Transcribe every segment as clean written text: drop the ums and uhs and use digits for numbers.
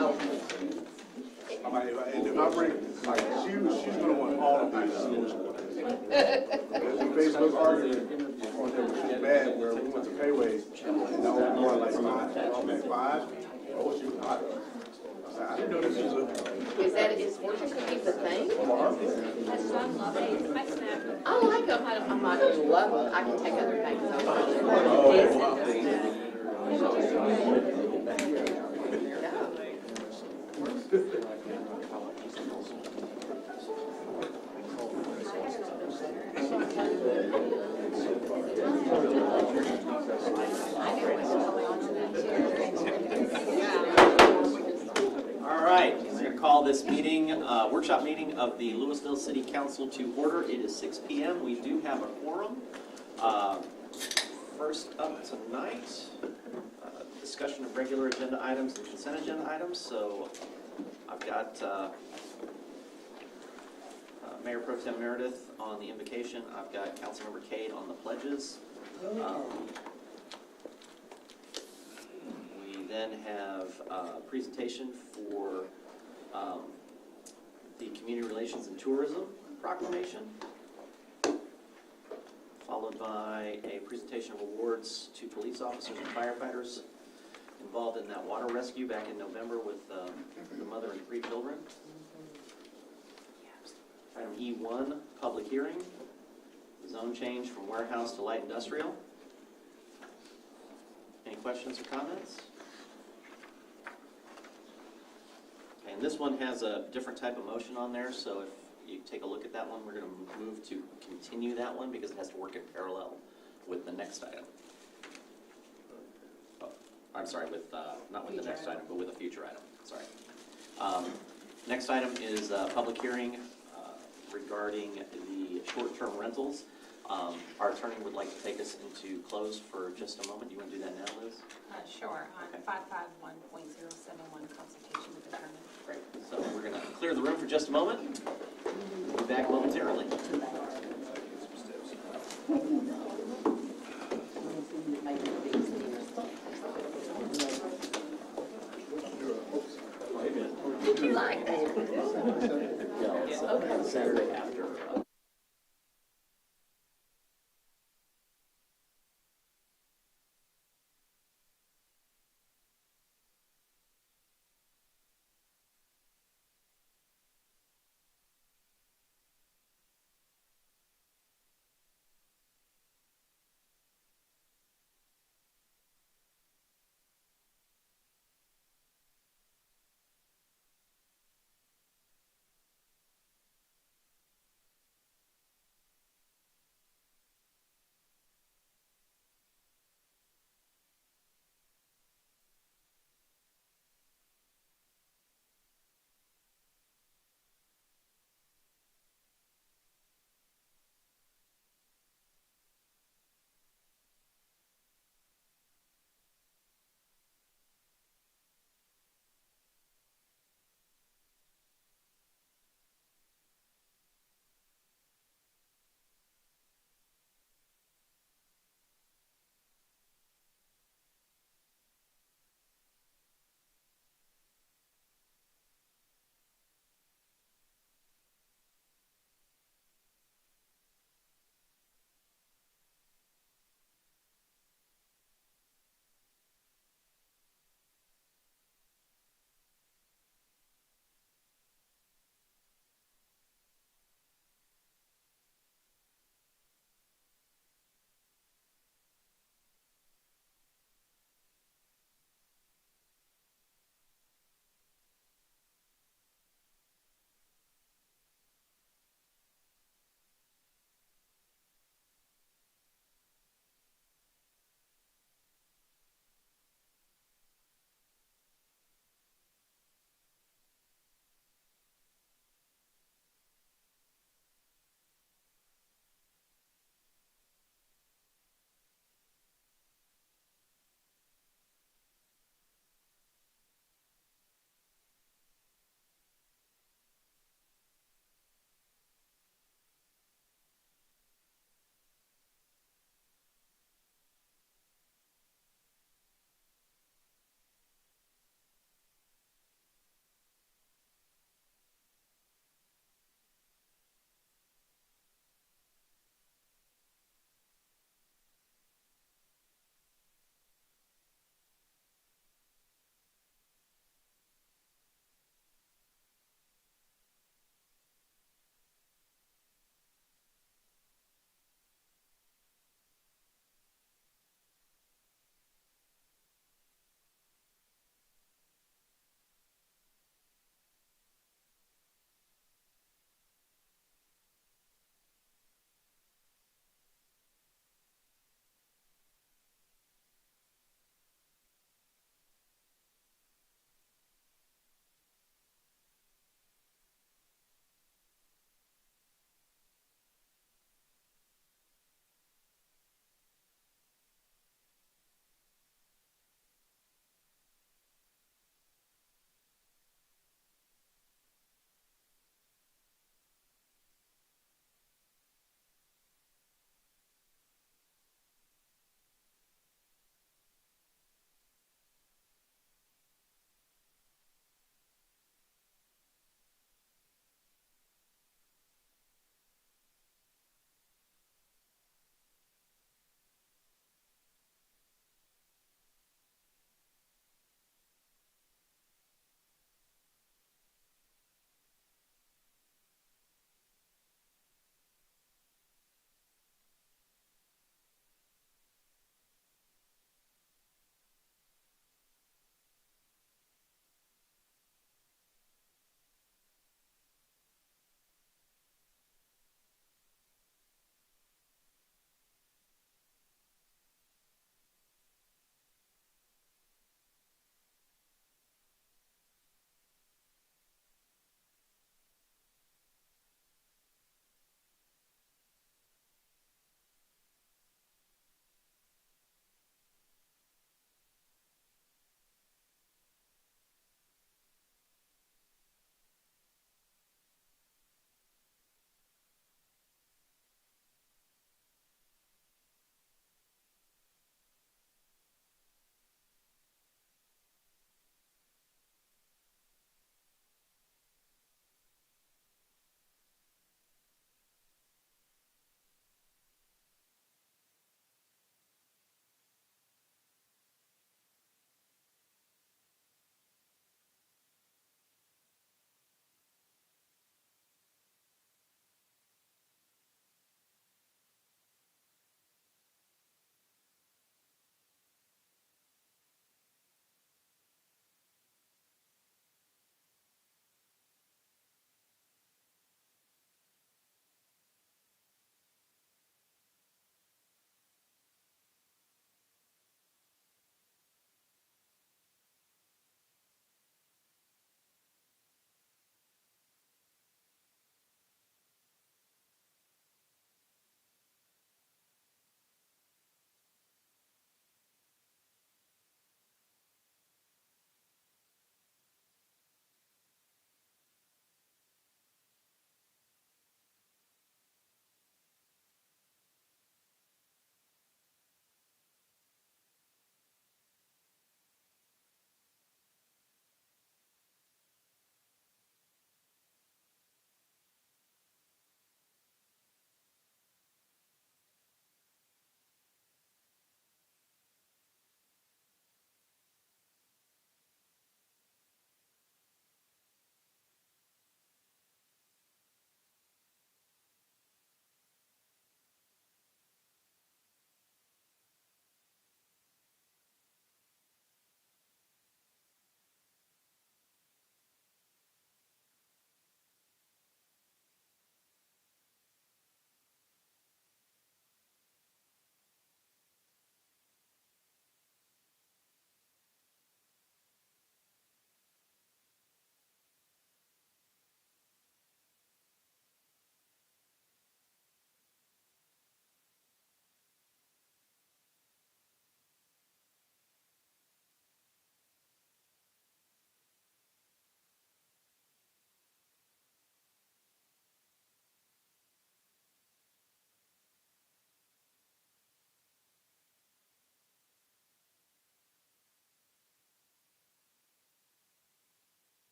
Oh. If I bring, like, she's gonna want all of these. Because we basically arguing on there, which is bad, where we went to payways, and now we're going like five. Oh, she was hot. I didn't know this was a. Is fortune cookies a thing? My son loves it. I snack. I like them. I'm not gonna love them. I can take other things over. All right, I'm going to call this meeting, workshop meeting of the Lewisville City Council to order. It is 6 p.m. We do have a quorum. First up tonight, discussion of regular agenda items and consent agenda items. So I've got Mayor Pro Tem Meredith on the invocation. I've got Councilmember Cade on the pledges. We then have a presentation for the Community Relations and Tourism Proclamation, followed by a presentation of awards to police officers and firefighters involved in that water rescue back in November with the mother and 3 children. Item E1, public hearing, zone change from warehouse to light industrial. Any questions or comments? Okay, and this one has a different type of motion on there, so if you take a look at that one, we're going to move to continue that one because it has to work in parallel with the next item. Oh, I'm sorry, with not with the next item, but with a future item. Sorry. Next item is public hearing regarding the short-term rentals. Our attorney would like to take us into close for just a moment. You want to do that now, Liz? Sure. On 551.071, consultation with attorney. Great. So we're going to clear the room for just a moment. We'll be back momentarily. You like that? No, it's Saturday after.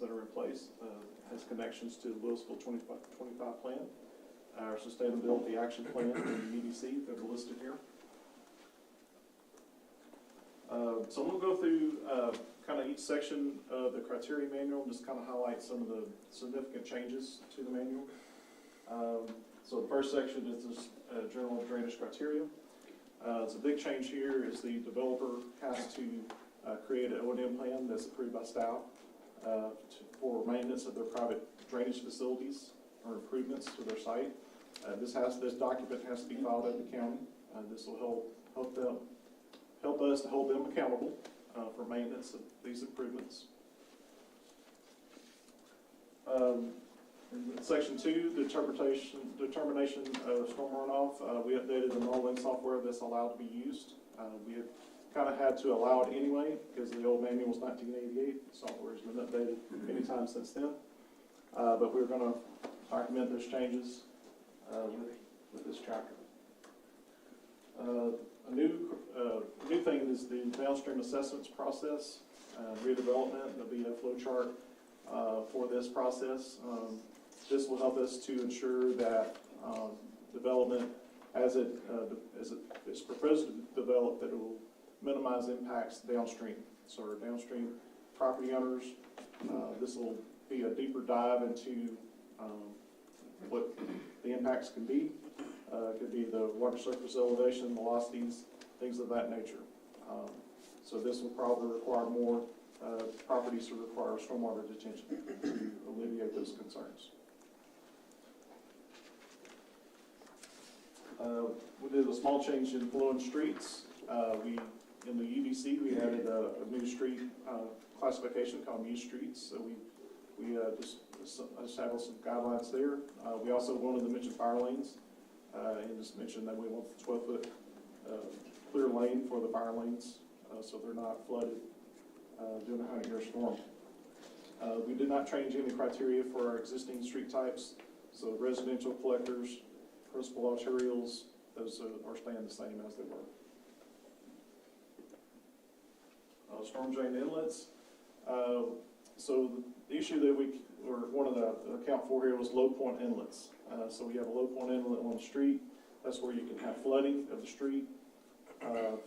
that are in place, has connections to the Lewisville 25 plan, our sustainability action plan, and the EDC that are listed here. So I'm going to go through kind of each section of the criteria manual, and just kind of highlight some of the significant changes to the manual. So the first section is this general drainage criteria. So a big change here is the developer has to create an O&M plan that's approved by staff for maintenance of their private drainage facilities or improvements to their site. This document has to be filed at the county. This will help us to hold them accountable for maintenance of these improvements. In Section 2, determination of storm runoff, we updated the modeling software that's allowed to be used. We had kind of had to allow it anyway because the old manual was 1988. The software has been updated many times since then. But we're going to document those changes with this chapter. A new thing is the downstream assessments process, redevelopment. There'll be a flow chart for this process. This will help us to ensure that development, as it is proposed to develop, that it will minimize impacts downstream. So our downstream property owners, this will be a deeper dive into what the impacts can be. It could be the water surface elevation, velocities, things of that nature. So this will probably require more properties to require stormwater detention to alleviate those concerns. We did a small change in flowing streets. In the UDC, we added a new street classification called Muse Streets. So we just established some guidelines there. We also wanted to mention fire lanes and just mention that we want 12-foot clear lane for the fire lanes so they're not flooded during a 100-year storm. We did not change any criteria for our existing street types. So residential collectors, principal arterials, those are staying the same as they were. Storm drain inlets. So the issue that we wanted to account for here was low point inlets. So we have a low point inlet on the street. That's where you can have flooding of the street,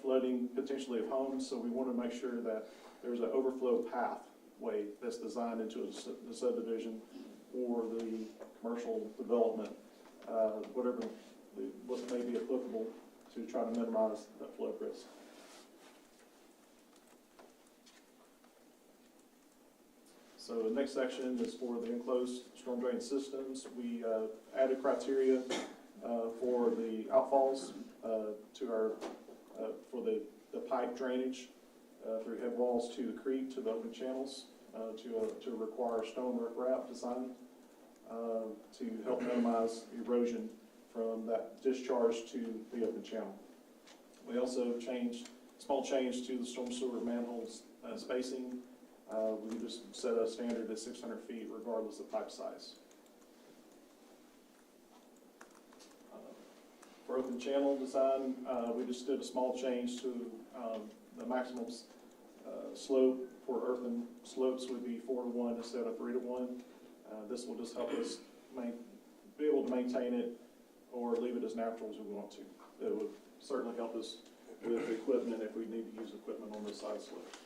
flooding potentially of homes. So we want to make sure that there's an overflow pathway that's designed into the subdivision or the commercial development, what may be applicable to try to minimize that flood risk. So the next section is for the enclosed storm drain systems. We added criteria for the outfalls to our for the pipe drainage through head walls to the creek to the open channels to require stone riprap design to help minimize erosion from that discharge to the open channel. We also small change to the storm sewer manholes spacing. We just set a standard at 600 feet regardless of pipe size. For open channel design, we just did a small change to the maximum slope for earthen slopes would be 4-to-1 instead of 3-to-1. This will just help us be able to maintain it or leave it as natural as we want to. It would certainly help us with equipment if we need to use equipment on this side slope.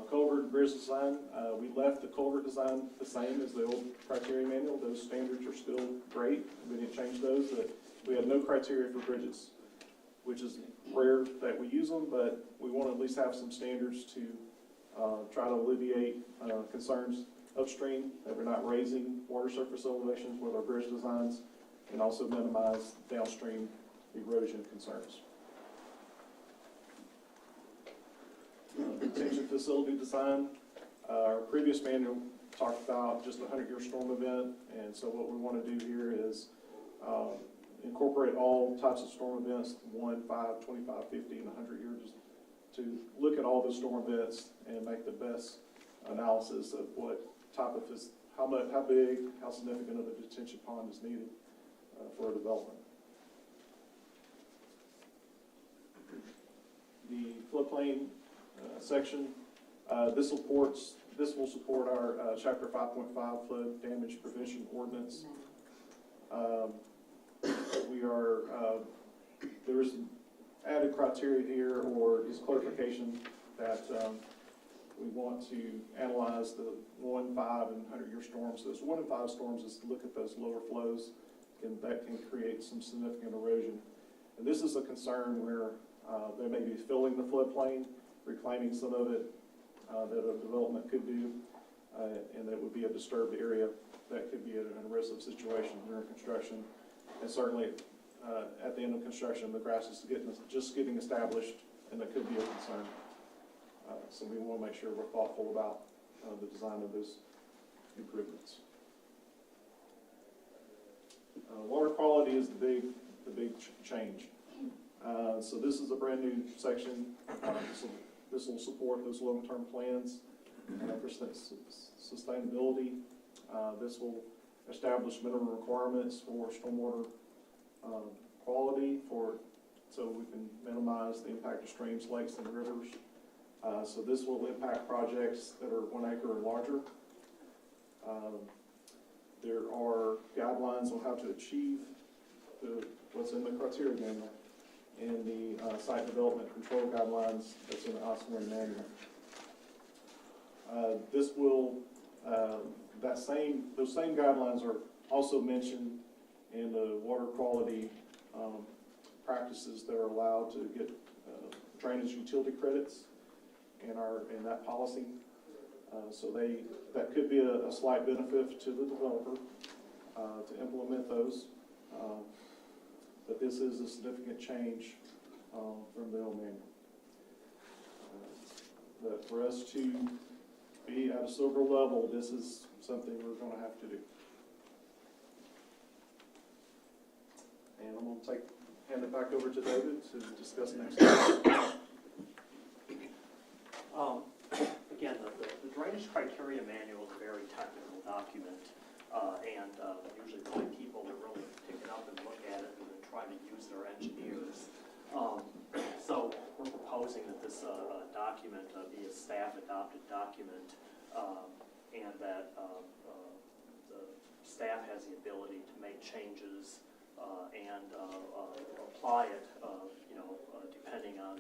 Culvert bridge design, we left the culvert design the same as the old criteria manual. Those standards are still great. We didn't change those. We had no criteria for bridges, which is rare that we use them, but we want to at least have some standards to try to alleviate concerns upstream, that we're not raising water surface elevations with our bridge designs, and also minimize downstream erosion concerns. Detention facility design. Our previous manual talked about just a 100-year storm event, and so what we want to do here is incorporate all types of storm events, 1, 5, 25, 50, and 100 years, to look at all the storm events and make the best analysis of what type of how big, how significant of a detention pond is needed for a development. The floodplain section, This will support our Chapter 5.5 flood damage prevention ordinance. There's added criteria here, or is clarification that we want to analyze the 1, 5, and 100-year storms. So those 1 and 5 storms is to look at those lower flows, and that can create some significant erosion. And this is a concern where they may be filling the floodplain, reclaiming some of it that a development could do, and that would be a disturbed area. That could be an erosive situation during construction. And certainly at the end of construction, the grass is just getting established, and that could be a concern. So we want to make sure we're thoughtful about the design of those improvements. Water quality is the big change. So this is a brand new section. This will support those long-term plans for sustainability. This will establish minimum requirements for stormwater quality so we can minimize the impact of streams, lakes, and rivers. So this will impact projects that are 1 acre or larger. There are guidelines on how to achieve what's in the criteria manual and the site development control guidelines that's in the Osborne manual. Those same guidelines are also mentioned in the water quality practices that are allowed to get drainage utility credits in that policy. So that could be a slight benefit to the developer to implement those. But this is a significant change from the old manual. But for us to be at a silver level, this is something we're going to have to do. And I'm going to hand it back over to David to discuss next steps. Again, the drainage criteria manual is a very technical document, and usually the only people that really pick it up and look at it and try to use their engineers. So we're proposing that this document be a staff-adopted document, and that the staff has the ability to make changes and apply it, depending on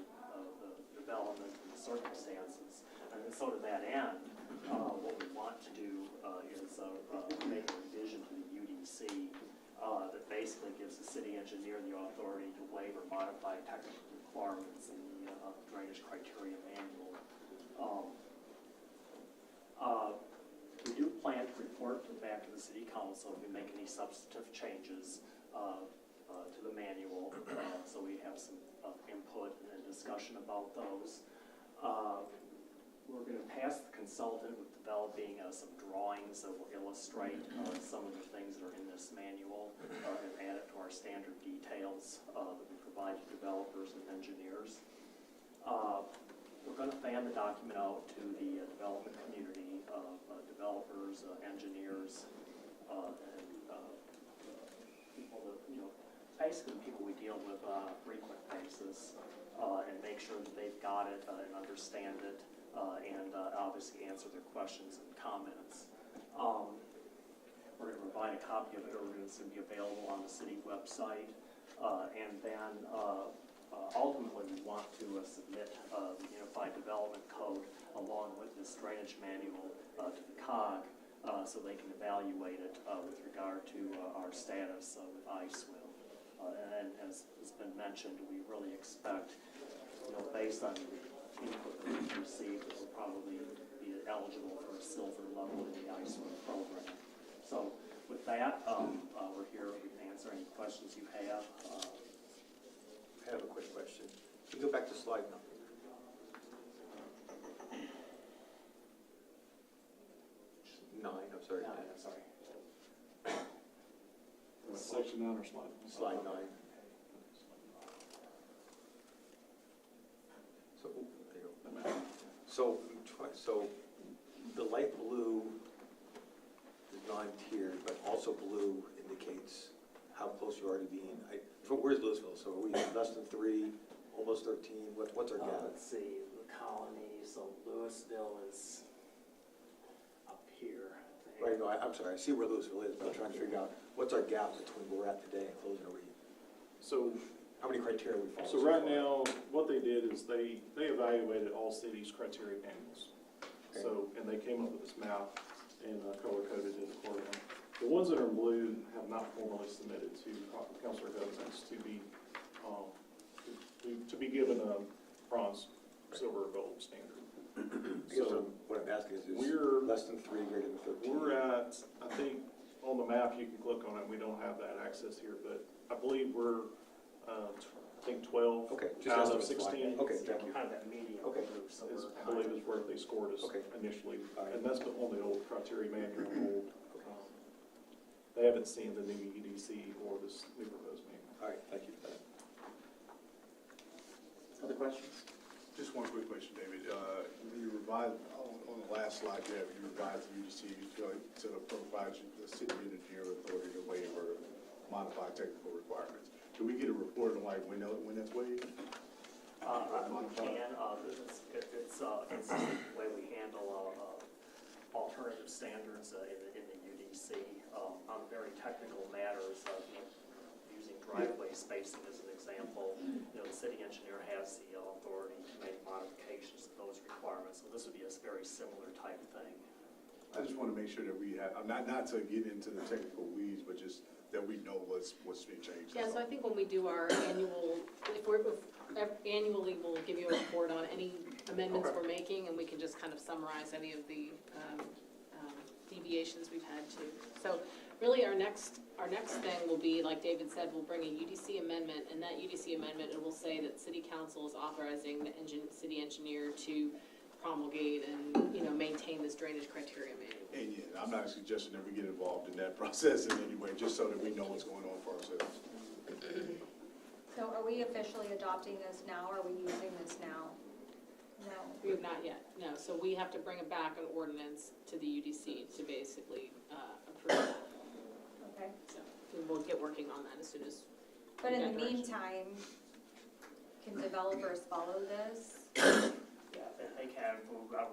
the development and the circumstances. And so to that end, what we want to do is make a revision to the UDC that basically gives the city engineer the authority to waive or modify technical requirements in the drainage criteria manual. We do plan to report back to the city council if we make any substantive changes to the manual, so we have some input and discussion about those. We're going to task the consultant with developing some drawings that will illustrate some of the things that are in this manual and add it to our standard details that we provide to developers and engineers. We're going to fan the document out to the development community of developers, engineers, and people that, basically the people we deal with on a frequent basis, and make sure that they've got it and understand it. And obviously answer their questions and comments. We're going to provide a copy of it, or it's going to be available on the city website. And then ultimately we want to submit the Unified Development Code along with this drainage manual to the COG so they can evaluate it with regard to our status with Lewisville. And as has been mentioned, we really expect, based on the input that we've received, that we'll probably be eligible for a silver level in the Lewisville program. So with that, we're here to answer any questions you have. I have a quick question. Can you go back to slide 9? I'm sorry. No, I'm sorry. Section 9 or Slide 9. So, there you go. So the light blue is non-tiered, but also blue indicates how close you are to being. Where's Lewisville? So are we less than 3, almost 13? What's our gap? Let's see, the colony, so So Lewisville is up here. Right, no, I'm sorry, I see where Lewisville is, but I'm trying to figure out, what's our gap between where we're at today and closing a read? So, How many criteria we follow? so right now, what they did is they evaluated all cities' criteria manuals. Okay. So, and they came up with this map and color-coded it accordingly. The ones that are in blue have not formally submitted to Councilor Cousins to be given a bronze, silver, gold standard. I guess what I'm asking is We're- less than 3, greater than 13? We're at, I think, on the map, you can click on it, we don't have that access here, but I believe we're, I think 12 Okay, just out of estimate's fine. 16 Okay, It's thank you. kind of that medium Okay. blue, so is, we're I kind believe of- is where they scored us Okay. initially. All right. And that's on the old criteria manual, they haven't seen the new EDC or this new proposed manual. All right, thank you for that. Other questions? Just one quick question, David. You revised, on the last slide, you revised the UDC to provide the city engineer authority to waive or modify technical requirements. Can we get a report on like when that's waived? We can, it's the way we handle alternative standards in the UDC on very technical matters, using driveway spacing as an example. The city engineer has the authority to make modifications to those requirements, so this would be a very similar type thing. I just want to make sure that we have, not to get into the technical weeds, but just that we know what's being changed. Yeah, so I think when we do our annual, annually, we'll give you a report on any amendments we're making, and we can just kind of summarize any of the deviations we've had to. So really, our next thing will be, like David said, we'll bring a UDC amendment, and that UDC amendment, it will say that city council is authorizing the city engineer to promulgate and, maintain this drainage criteria manual. And yeah, I'm not suggesting that we get involved in that process in any way, just so that we know what's going on for ourselves. So are we officially adopting this now? Are we using this now? No. We have not yet, no, so we have to bring it back an ordinance to the UDC to basically approve that. Okay. So we'll get working on that as soon as. But we in get the direction. meantime, can developers follow this? Yeah, they can,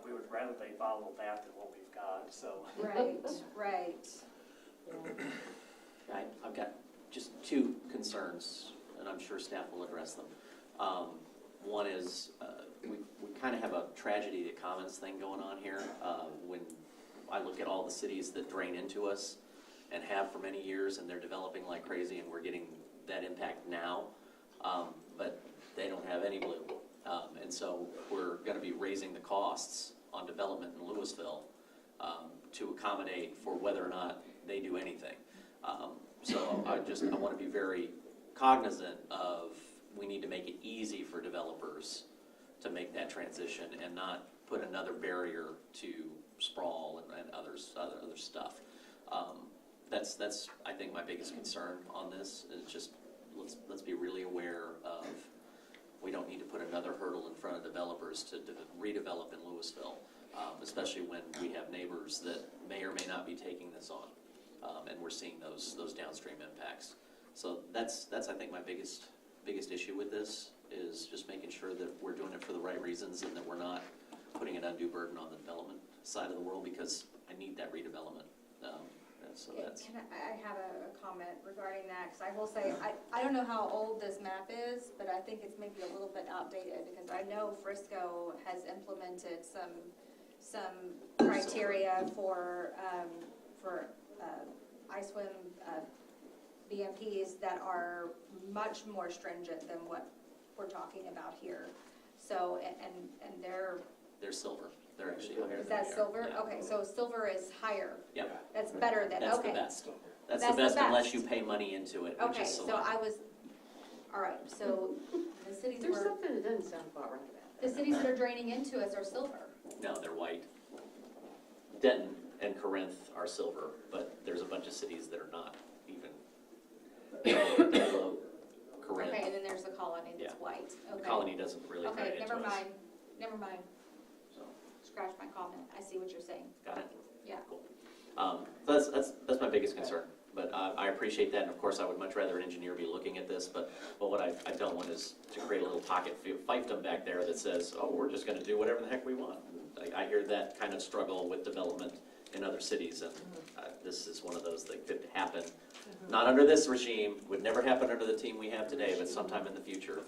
we would rather they follow that than what we've got, so. Right, right. I've got just two concerns, and I'm sure staff will address them. One is, we kind of have a tragedy to commons thing going on here. When I look at all the cities that drain into us and have for many years, and they're developing like crazy, and we're getting that impact now, but they don't have any blue. And so we're going to be raising the costs on development in Lewisville to accommodate for whether or not they do anything. So I want to be very cognizant of, we need to make it easy for developers to make that transition and not put another barrier to sprawl and other stuff. That's I think my biggest concern on this is just let's be really aware of, we don't need to put another hurdle in front of developers to redevelop in Lewisville, especially when we have neighbors that may or may not be taking this on, and we're seeing those downstream impacts. So that's I think my biggest issue with this is just making sure that we're doing it for the right reasons and that we're not putting an undue burden on the development side of the world, because I need that redevelopment. So that's. I have a comment regarding that, because I will say, I don't know how old this map is, but I think it's maybe a little bit outdated, because I know Frisco has implemented some criteria for ISWIM BMPs that are much more stringent than what we're talking about here. So, and They're silver. They're actually higher. is than that we are. silver? Yeah. Okay, so silver is higher. Yep. That's better than, That's okay. the best. That's That's the the best unless best. you pay money into it, which Okay, is so select. I was, all right, so the cities There's were, something that doesn't sound about right about the that. cities that are draining into us are silver. No, they're white. Denton and Corinth are silver, but there's a bunch of cities that are not even below Corinth. Okay, and then there's the colony that's Yeah. white. The Okay. colony doesn't really Okay, drain into never us. mind, never mind. So, Scratch my comment. I see what you're saying. got it? Yeah. Cool. So that's my biggest concern. But I appreciate that, and of course, I would much rather an engineer be looking at this, but what I don't want is to create a little pocket fiefdom back there that says, oh, we're just gonna do whatever the heck we want. I hear that kind of struggle with development in other cities, and this is one of those that could happen. Not under this regime, would never happen under the team we have today, but sometime in the future,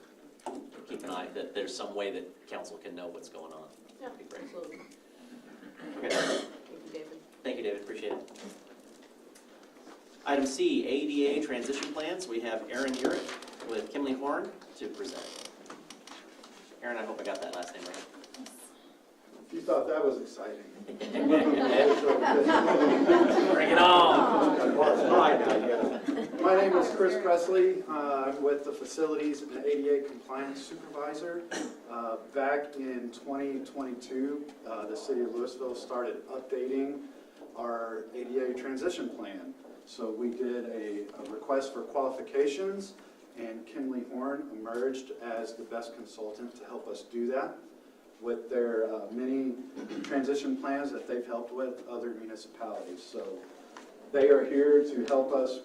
keep an eye, that there's some way that council can know what's going on. Yeah, That'd be great. absolutely. Okay. Thank you, David. Thank you, David, appreciate it. Item C, ADA transition plans. We have Aaron Urick with Kimley Horn to present. Aaron, I hope I got that last name right. You thought that was exciting. Bring it on. My name is Chris Presley. I'm with the Facilities and ADA Compliance Supervisor. Back in 2022, the city of Lewisville started updating our ADA transition plan. So we did a request for qualifications, and Kimley Horn emerged as the best consultant to help us do that with their many transition plans that they've helped with other municipalities. So they are here to help us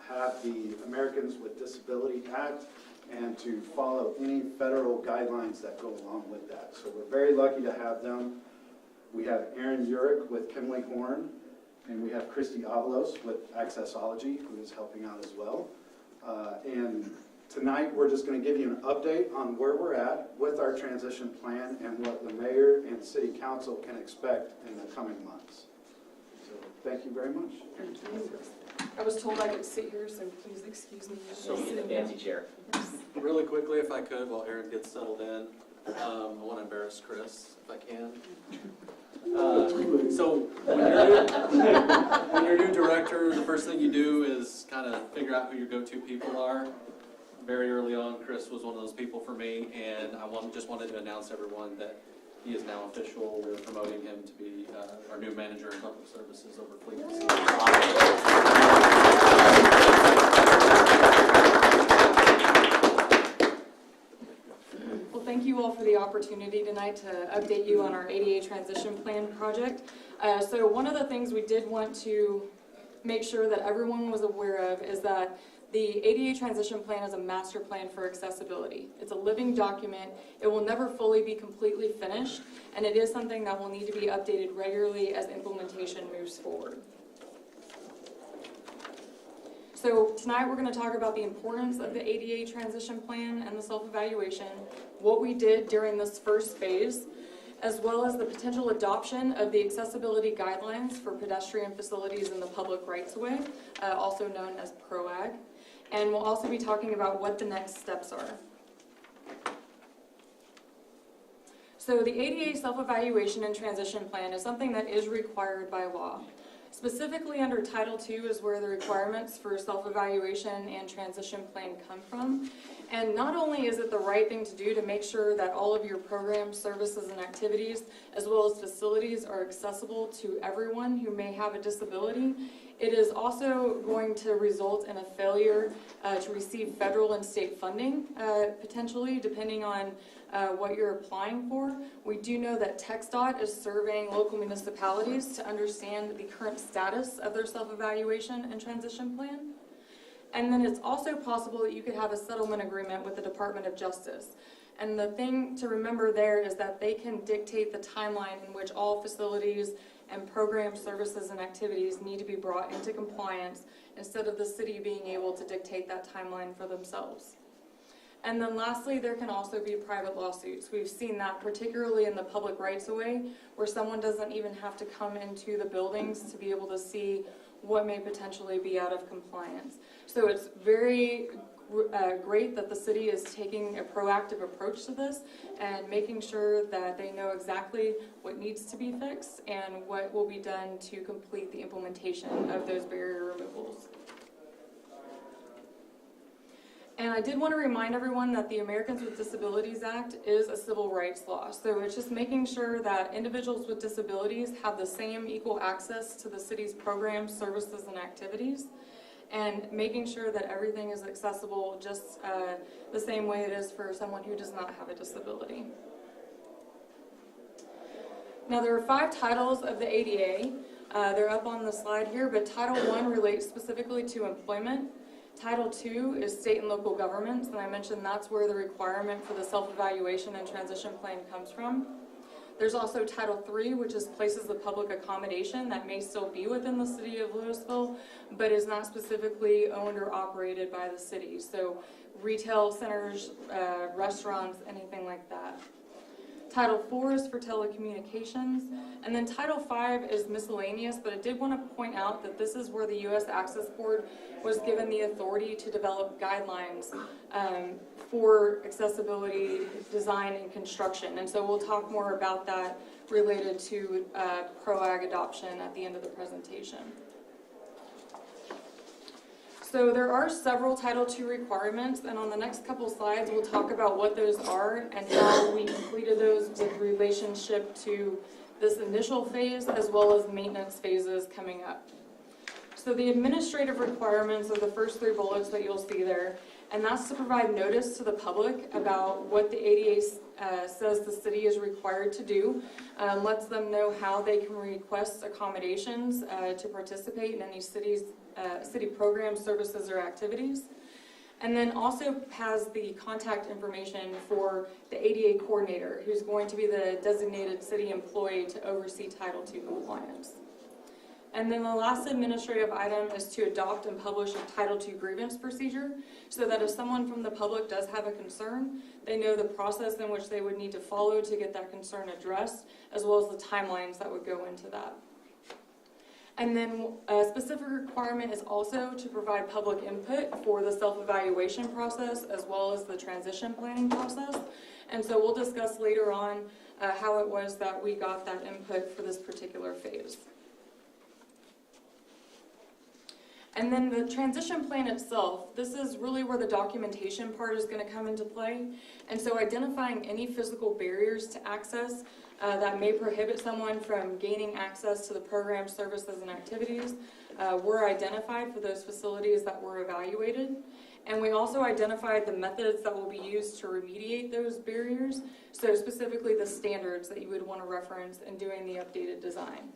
have the Americans with Disability Act and to follow any federal guidelines that go along with that. So we're very lucky to have them. We have Aaron Urick with Kimley Horn, and we have Christy Avalos with Accessology, who is helping out as well. And tonight, we're just going to give you an update on where we're at with our transition plan and what the mayor and city council can expect in the coming months. So, thank you very much. I was told I could sit here, so please excuse me. So in the fancy chair. Really quickly, if I could, while Aaron gets settled in, I want to embarrass Chris, if I can. So when you're new director, the first thing you do is kind of figure out who your go-to people are. Very early on, Chris was one of those people for me, and I just wanted to announce to everyone that he is now official. We're promoting him to be our new manager in public services over Cleveland. Well, thank you all for the opportunity tonight to update you on our ADA transition plan project. So one of the things we did want to make sure that everyone was aware of is that the ADA transition plan is a master plan for accessibility. It's a living document. It will never fully be completely finished, and it is something that will need to be updated regularly as implementation moves forward. So tonight we're going to talk about the importance of the ADA transition plan and the self-evaluation, what we did during this first phase, as well as the potential adoption of the accessibility guidelines for pedestrian facilities in the public rights-of-way, also known as PROAG. And we'll also be talking about what the next steps are. So the ADA self-evaluation and transition plan is something that is required by law. Specifically under Title II is where the requirements for self-evaluation and transition plan come from. And not only is it the right thing to do to make sure that all of your programs, services, and activities, as well as facilities, are accessible to everyone who may have a disability, it is also going to result in a failure to receive federal and state funding, potentially, depending on what you're applying for. We do know that TxDOT is surveying local municipalities to understand the current status of their self-evaluation and transition plan. And then it's also possible that you could have a settlement agreement with the Department of Justice. And the thing to remember there is that they can dictate the timeline in which all facilities and programs, services, and activities need to be brought into compliance instead of the city being able to dictate that timeline for themselves. And then lastly, there can also be private lawsuits. We've seen that particularly in the public rights-of-way, where someone doesn't even have to come into the buildings to be able to see what may potentially be out of compliance. So it's very great that the city is taking a proactive approach to this and making sure that they know exactly what needs to be fixed and what will be done to complete the implementation of those barrier removals. And I did want to remind everyone that the Americans with Disabilities Act is a civil rights law. So it's just making sure that individuals with disabilities have the same equal access to the city's programs, services, and activities, and making sure that everything is accessible just the same way it is for someone who does not have a disability. Now, there are 5 titles of the ADA. They're up on the slide here, but Title I relates specifically to employment. Title II is state and local governments, and I mentioned that's where the requirement for the self-evaluation and transition plan comes from. There's also Title III, which is places of public accommodation that may still be within the city of Lewisville, but is not specifically owned or operated by the city. So retail centers, restaurants, anything like that. Title IV is for telecommunications, and then Title V is miscellaneous, but I did want to point out that this is where the U.S. Access Board was given the authority to develop guidelines for accessibility, design, and construction. And so we'll talk more about that related to PROAG adoption at the end of the presentation. So there are several Title II requirements, and on the next couple slides we'll talk about what those are and how we completed those with relationship to this initial phase as well as maintenance phases coming up. So the administrative requirements are the first 3 bullets that you'll see there, and that's to provide notice to the public about what the ADA says the city is required to do, lets them know how they can request accommodations to participate in any city programs, services, or activities. And then also has the contact information for the ADA coordinator, who's going to be the designated city employee to oversee Title II compliance. And then the last administrative item is to adopt and publish a Title II grievance procedure, so that if someone from the public does have a concern, they know the process in which they would need to follow to get that concern addressed, as well as the timelines that would go into that. And then a specific requirement is also to provide public input for the self-evaluation process as well as the transition planning process. And so we'll discuss later on how it was that we got that input for this particular phase. And then the transition plan itself, this is really where the documentation part is going to come into play. And so identifying any physical barriers to access that may prohibit someone from gaining access to the program, services, and activities were identified for those facilities that were evaluated. And we also identified the methods that will be used to remediate those barriers, so specifically the standards that you would want to reference in doing the updated design.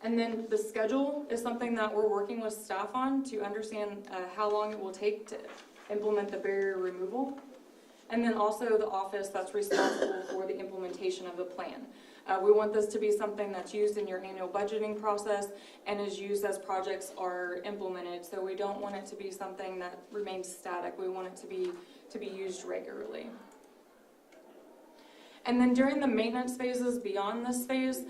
And then the schedule is something that we're working with staff on to understand how long it will take to implement the barrier removal. And then also the office that's responsible for the implementation of the plan. We want this to be something that's used in your annual budgeting process and is used as projects are implemented. So we don't want it to be something that remains static. We want it to be used regularly. And then during the maintenance phases beyond this phase,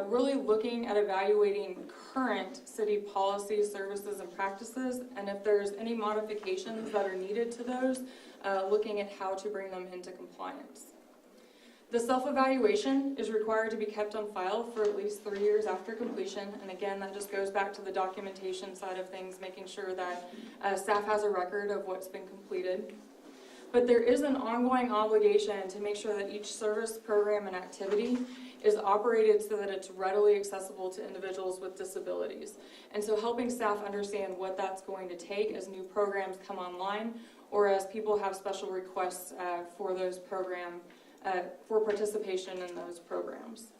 really looking at evaluating current city policies, services, and practices, and if there's any modifications that are needed to those, looking at how to bring them into compliance. The self-evaluation is required to be kept on file for at least 3 years after completion, and again, that just goes back to the documentation side of things, making sure that staff has a record of what's been completed. But there is an ongoing obligation to make sure that each service, program, and activity is operated so that it's readily accessible to individuals with disabilities. And so helping staff understand what that's going to take as new programs come online or as people have special requests for those programs, for participation in those programs.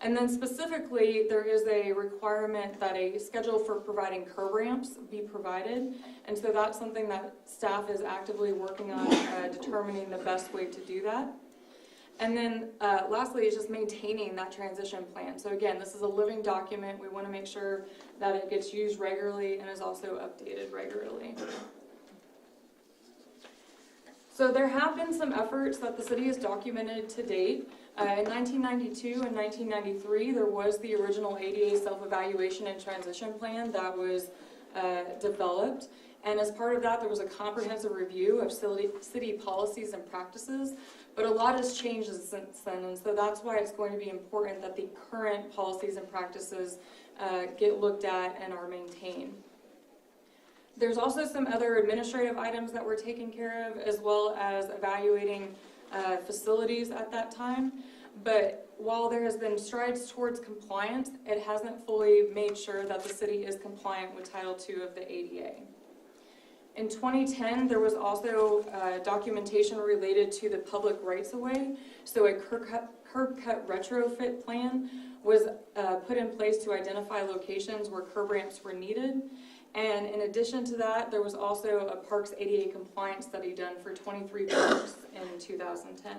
And then specifically, there is a requirement that a schedule for providing curb ramps be provided. And so that's something that staff is actively working on, determining the best way to do that. And then lastly is just maintaining that transition plan. So again, this is a living document. We want to make sure that it gets used regularly and is also updated regularly. So there have been some efforts that the city has documented to date. In 1992 and 1993, there was the original ADA self-evaluation and transition plan that was developed. And as part of that, there was a comprehensive review of city policies and practices. But a lot has changed since then, and so that's why it's going to be important that the current policies and practices get looked at and are maintained. There's also some other administrative items that we're taking care of, as well as evaluating facilities at that time. But while there has been strides towards compliance, it hasn't fully made sure that the city is compliant with Title II of the ADA. In 2010, there was also documentation related to the public rights-of-way. So a curb cut retrofit plan was put in place to identify locations where curb ramps were needed. And in addition to that, there was also a Parks ADA compliance study done for 23 parks in 2010.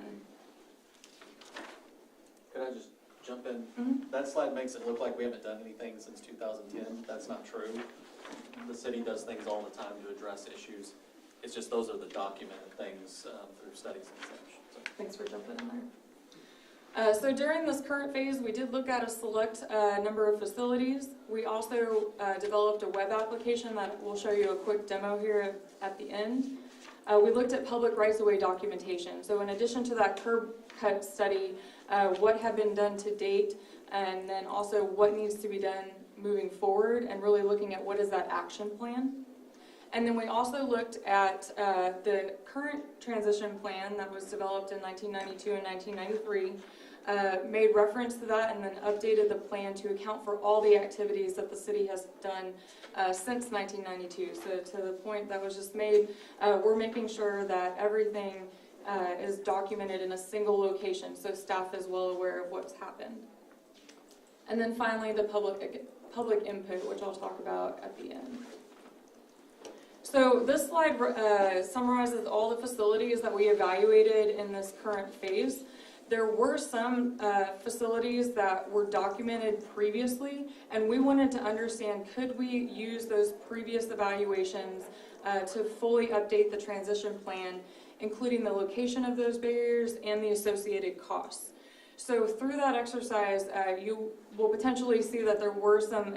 Could I just jump in? Mhm. That slide makes it look like we haven't done anything since 2010. That's not true. The city does things all the time to address issues. It's just those are the documented things through studies and such. So. Thanks for jumping in there. So during this current phase, we did look at a select number of facilities. We also developed a web application that we'll show you a quick demo here at the end. We looked at public rights-of-way documentation. So in addition to that curb cut study, what had been done to date, and then also what needs to be done moving forward, and really looking at what is that action plan. And then we also looked at the current transition plan that was developed in 1992 and 1993, made reference to that, and then updated the plan to account for all the activities that the city has done since 1992. So to the point that was just made, we're making sure that everything is documented in a single location, so staff is well aware of what's happened. And then finally, the public input, which I'll talk about at the end. So this slide summarizes all the facilities that we evaluated in this current phase. There were some facilities that were documented previously, and we wanted to understand, could we use those previous evaluations to fully update the transition plan, including the location of those barriers and the associated costs. So through that exercise, you will potentially see that there were some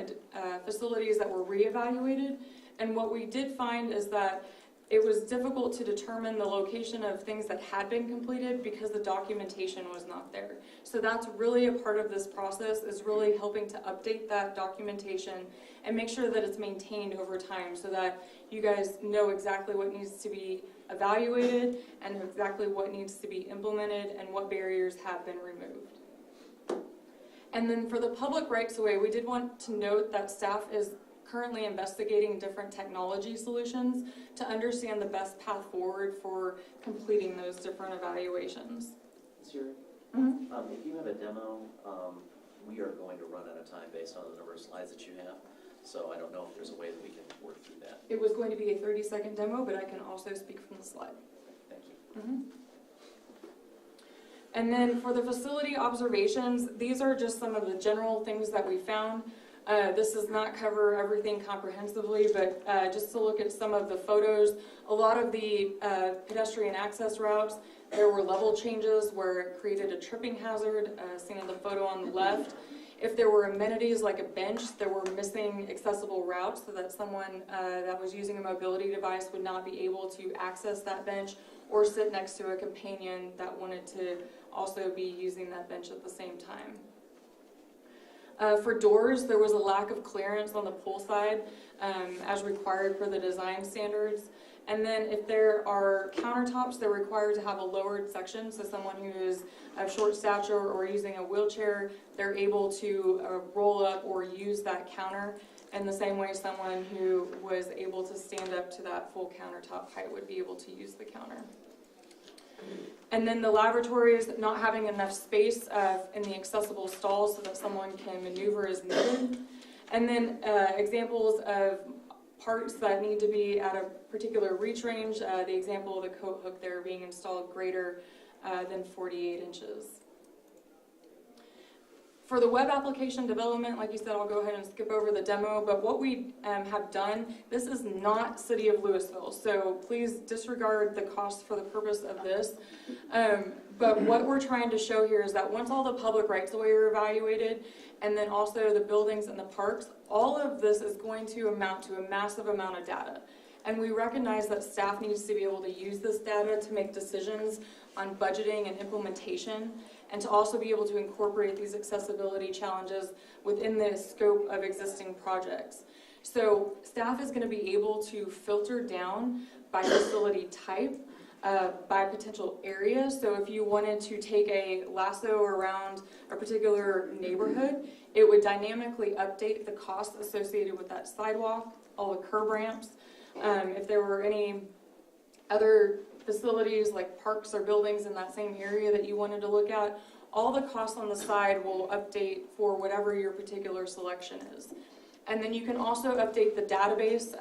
facilities that were reevaluated, and what we did find is that it was difficult to determine the location of things that had been completed because the documentation was not there. So that's really a part of this process, is really helping to update that documentation and make sure that it's maintained over time so that you guys know exactly what needs to be evaluated and exactly what needs to be implemented and what barriers have been removed. And then for the public rights-of-way, we did want to note that staff is currently investigating different technology solutions to understand the best path forward for completing those different evaluations. Siri, if you have a demo, we are going to run out of time based on the number of slides that you have. So I don't know if there's a way that we can work through that. It was going to be a 30-second demo, but I can also speak from the slide. Thank you. And then for the facility observations, these are just some of the general things that we found. This does not cover everything comprehensively, but just to look at some of the photos, a lot of the pedestrian access routes, there were level changes where it created a tripping hazard, seen in the photo on the left. If there were amenities like a bench, there were missing accessible routes so that someone that was using a mobility device would not be able to access that bench or sit next to a companion that wanted to also be using that bench at the same time. For doors, there was a lack of clearance on the pool side as required for the design standards. And then if there are countertops, they're required to have a lowered section, so someone who is of short stature or using a wheelchair, they're able to roll up or use that counter in the same way someone who was able to stand up to that full countertop height would be able to use the counter. And then the lavatories not having enough space in the accessible stalls so that someone can maneuver as needed. And then examples of parts that need to be at a particular reach range. The example of the coat hook there being installed greater than 48 inches. For the web application development, like you said, I'll go ahead and skip over the demo, but what we have done, this is not City of Lewisville, so please disregard the cost for the purpose of this. But what we're trying to show here is that once all the public rights-of-way are evaluated, and then also the buildings and the parks, all of this is going to amount to a massive amount of data. And we recognize that staff needs to be able to use this data to make decisions on budgeting and implementation, and to also be able to incorporate these accessibility challenges within the scope of existing projects. So staff is going to be able to filter down by facility type, by potential area. So if you wanted to take a lasso around a particular neighborhood, it would dynamically update the costs associated with that sidewalk, all the curb ramps, If there were any other facilities like parks or buildings in that same area that you wanted to look at, all the costs on the side will update for whatever your particular selection is. And then you can also update the database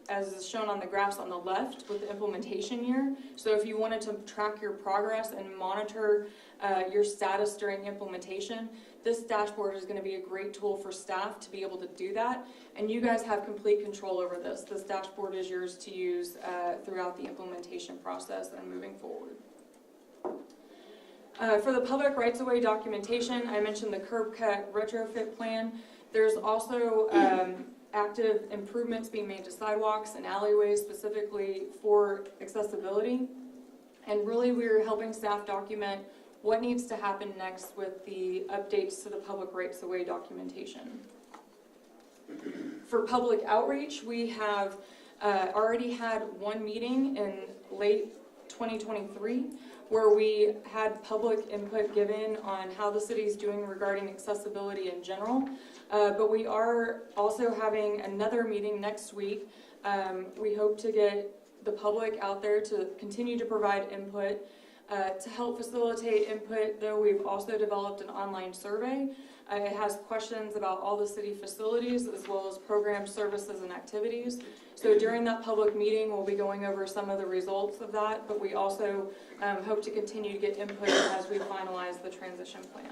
as is shown on the graphs on the left with the implementation year. So if you wanted to track your progress and monitor your status during implementation, this dashboard is going to be a great tool for staff to be able to do that. And you guys have complete control over this. This dashboard is yours to use throughout the implementation process and moving forward. For the public rights-of-way documentation, I mentioned the curb cut retrofit plan. There's also active improvements being made to sidewalks and alleyways specifically for accessibility. And really we're helping staff document what needs to happen next with the updates to the public rights-of-way documentation. For public outreach, we have already had one meeting in late 2023 where we had public input given on how the city is doing regarding accessibility in general. But we are also having another meeting next week. We hope to get the public out there to continue to provide input. To help facilitate input, though, we've also developed an online survey. It has questions about all the city facilities as well as programs, services, and activities. So during that public meeting, we'll be going over some of the results of that, but we also hope to continue to get input as we finalize the transition plan.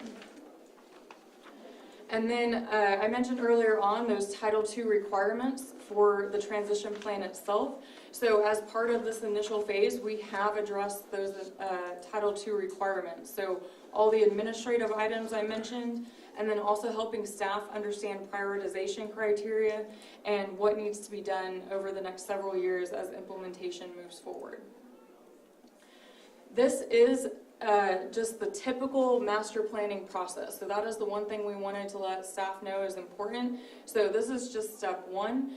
And then I mentioned earlier on those Title II requirements for the transition plan itself. So as part of this initial phase, we have addressed those Title II requirements. So all the administrative items I mentioned, and then also helping staff understand prioritization criteria and what needs to be done over the next several years as implementation moves forward. This is just the typical master planning process. So that is the one thing we wanted to let staff know is important. So this is just step one.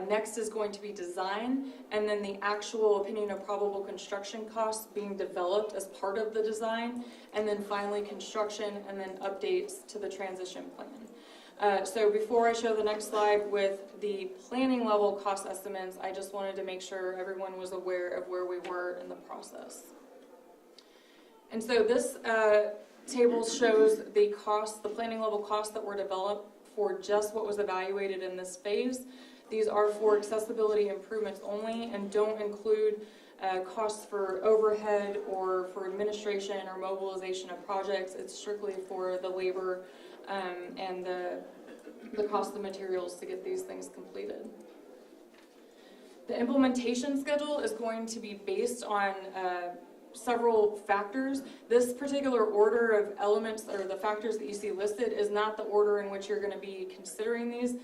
Next is going to be design, and then the actual opinion of probable construction costs being developed as part of the design, and then finally construction, and then updates to the transition plan. So before I show the next slide with the planning level cost estimates, I just wanted to make sure everyone was aware of where we were in the process. And so this table shows the costs, the planning level costs that were developed for just what was evaluated in this phase. These are for accessibility improvements only and don't include costs for overhead or for administration or mobilization of projects. It's strictly for the labor and the cost of materials to get these things completed. The implementation schedule is going to be based on several factors. This particular order of elements or the factors that you see listed is not the order in which you're going to be considering these.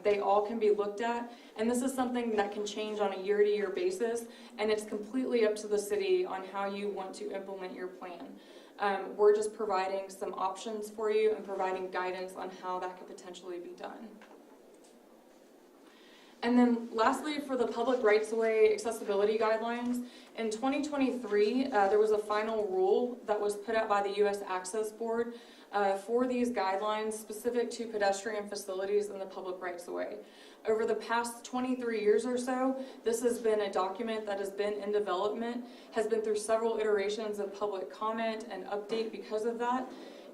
They all can be looked at, and this is something that can change on a year-to-year basis, and it's completely up to the city on how you want to implement your plan. We're just providing some options for you and providing guidance on how that could potentially be done. And then lastly, for the public rights-of-way accessibility guidelines, in 2023, there was a final rule that was put out by the U.S. Access Board for these guidelines specific to pedestrian facilities in the public rights-of-way. Over the past 23 years or so, this has been a document that has been in development, has been through several iterations of public comment and update because of that.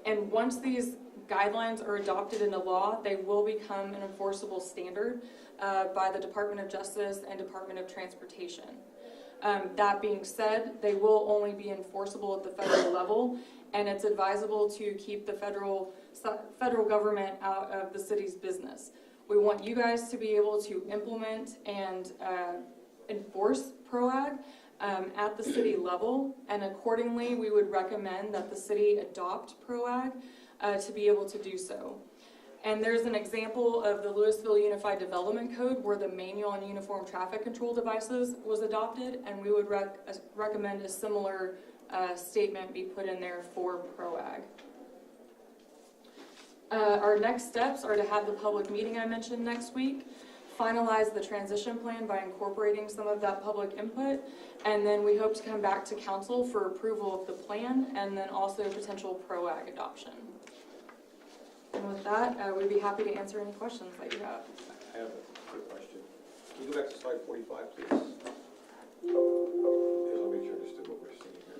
And once these guidelines are adopted into law, they will become an enforceable standard by the Department of Justice and Department of Transportation. That being said, they will only be enforceable at the federal level, and it's advisable to keep the federal government out of the city's business. We want you guys to be able to implement and enforce PROAG at the city level, and accordingly we would recommend that the city adopt PROAG to be able to do so. And there's an example of the Lewisville Unified Development Code where the manual on uniform traffic control devices was adopted, and we would recommend a similar statement be put in there for PROAG. Our next steps are to have the public meeting I mentioned next week, finalize the transition plan by incorporating some of that public input, and then we hope to come back to council for approval of the plan and then also potential PROAG adoption. And with that, we'd be happy to answer any questions that you have. I have a quick question. Can you go back to slide 45, please? Okay, let me make sure I understood what we're seeing here.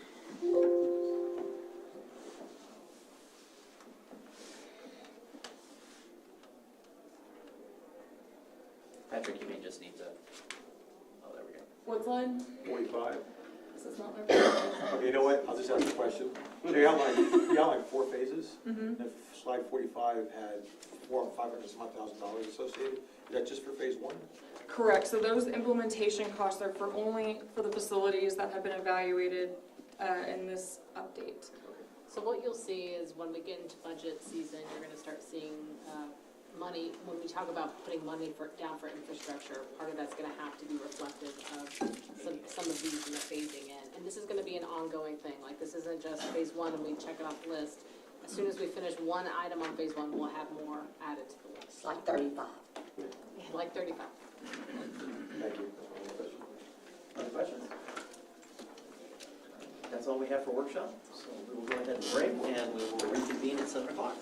Patrick, you may just need to, oh, there we go. What slide? 45? This is not my first. Okay, you know what, I'll just ask a question. So you outlined 4 phases. Mhm. And if slide 45 had $500,000 associated, is that just for phase 1? Correct, so those implementation costs are for only for the facilities that have been evaluated in this update. So what you'll see is when we get into budget season, you're gonna start seeing, money, when we talk about putting money down for infrastructure, part of that's gonna have to be reflective of some of these in the phasing in. And this is gonna be an ongoing thing, like this isn't just phase 1 and we check it off the list. As soon as we finish one item on phase 1, we'll have more added to the list. Like 35. Yeah, like 35. Thank you. Other questions? That's all we have for workshop, so we will go ahead and break, and we will reconvene at 7 o'clock.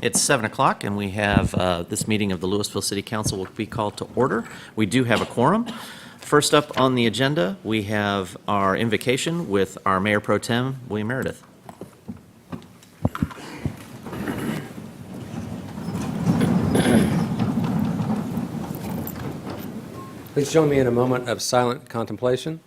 It's 7 o'clock, and we have this meeting of the Lewisville City Council will be called to order. We do have a quorum. First up on the agenda, we have our invocation with our Mayor Pro Tem, William Meredith. Please join me in a moment of silent contemplation.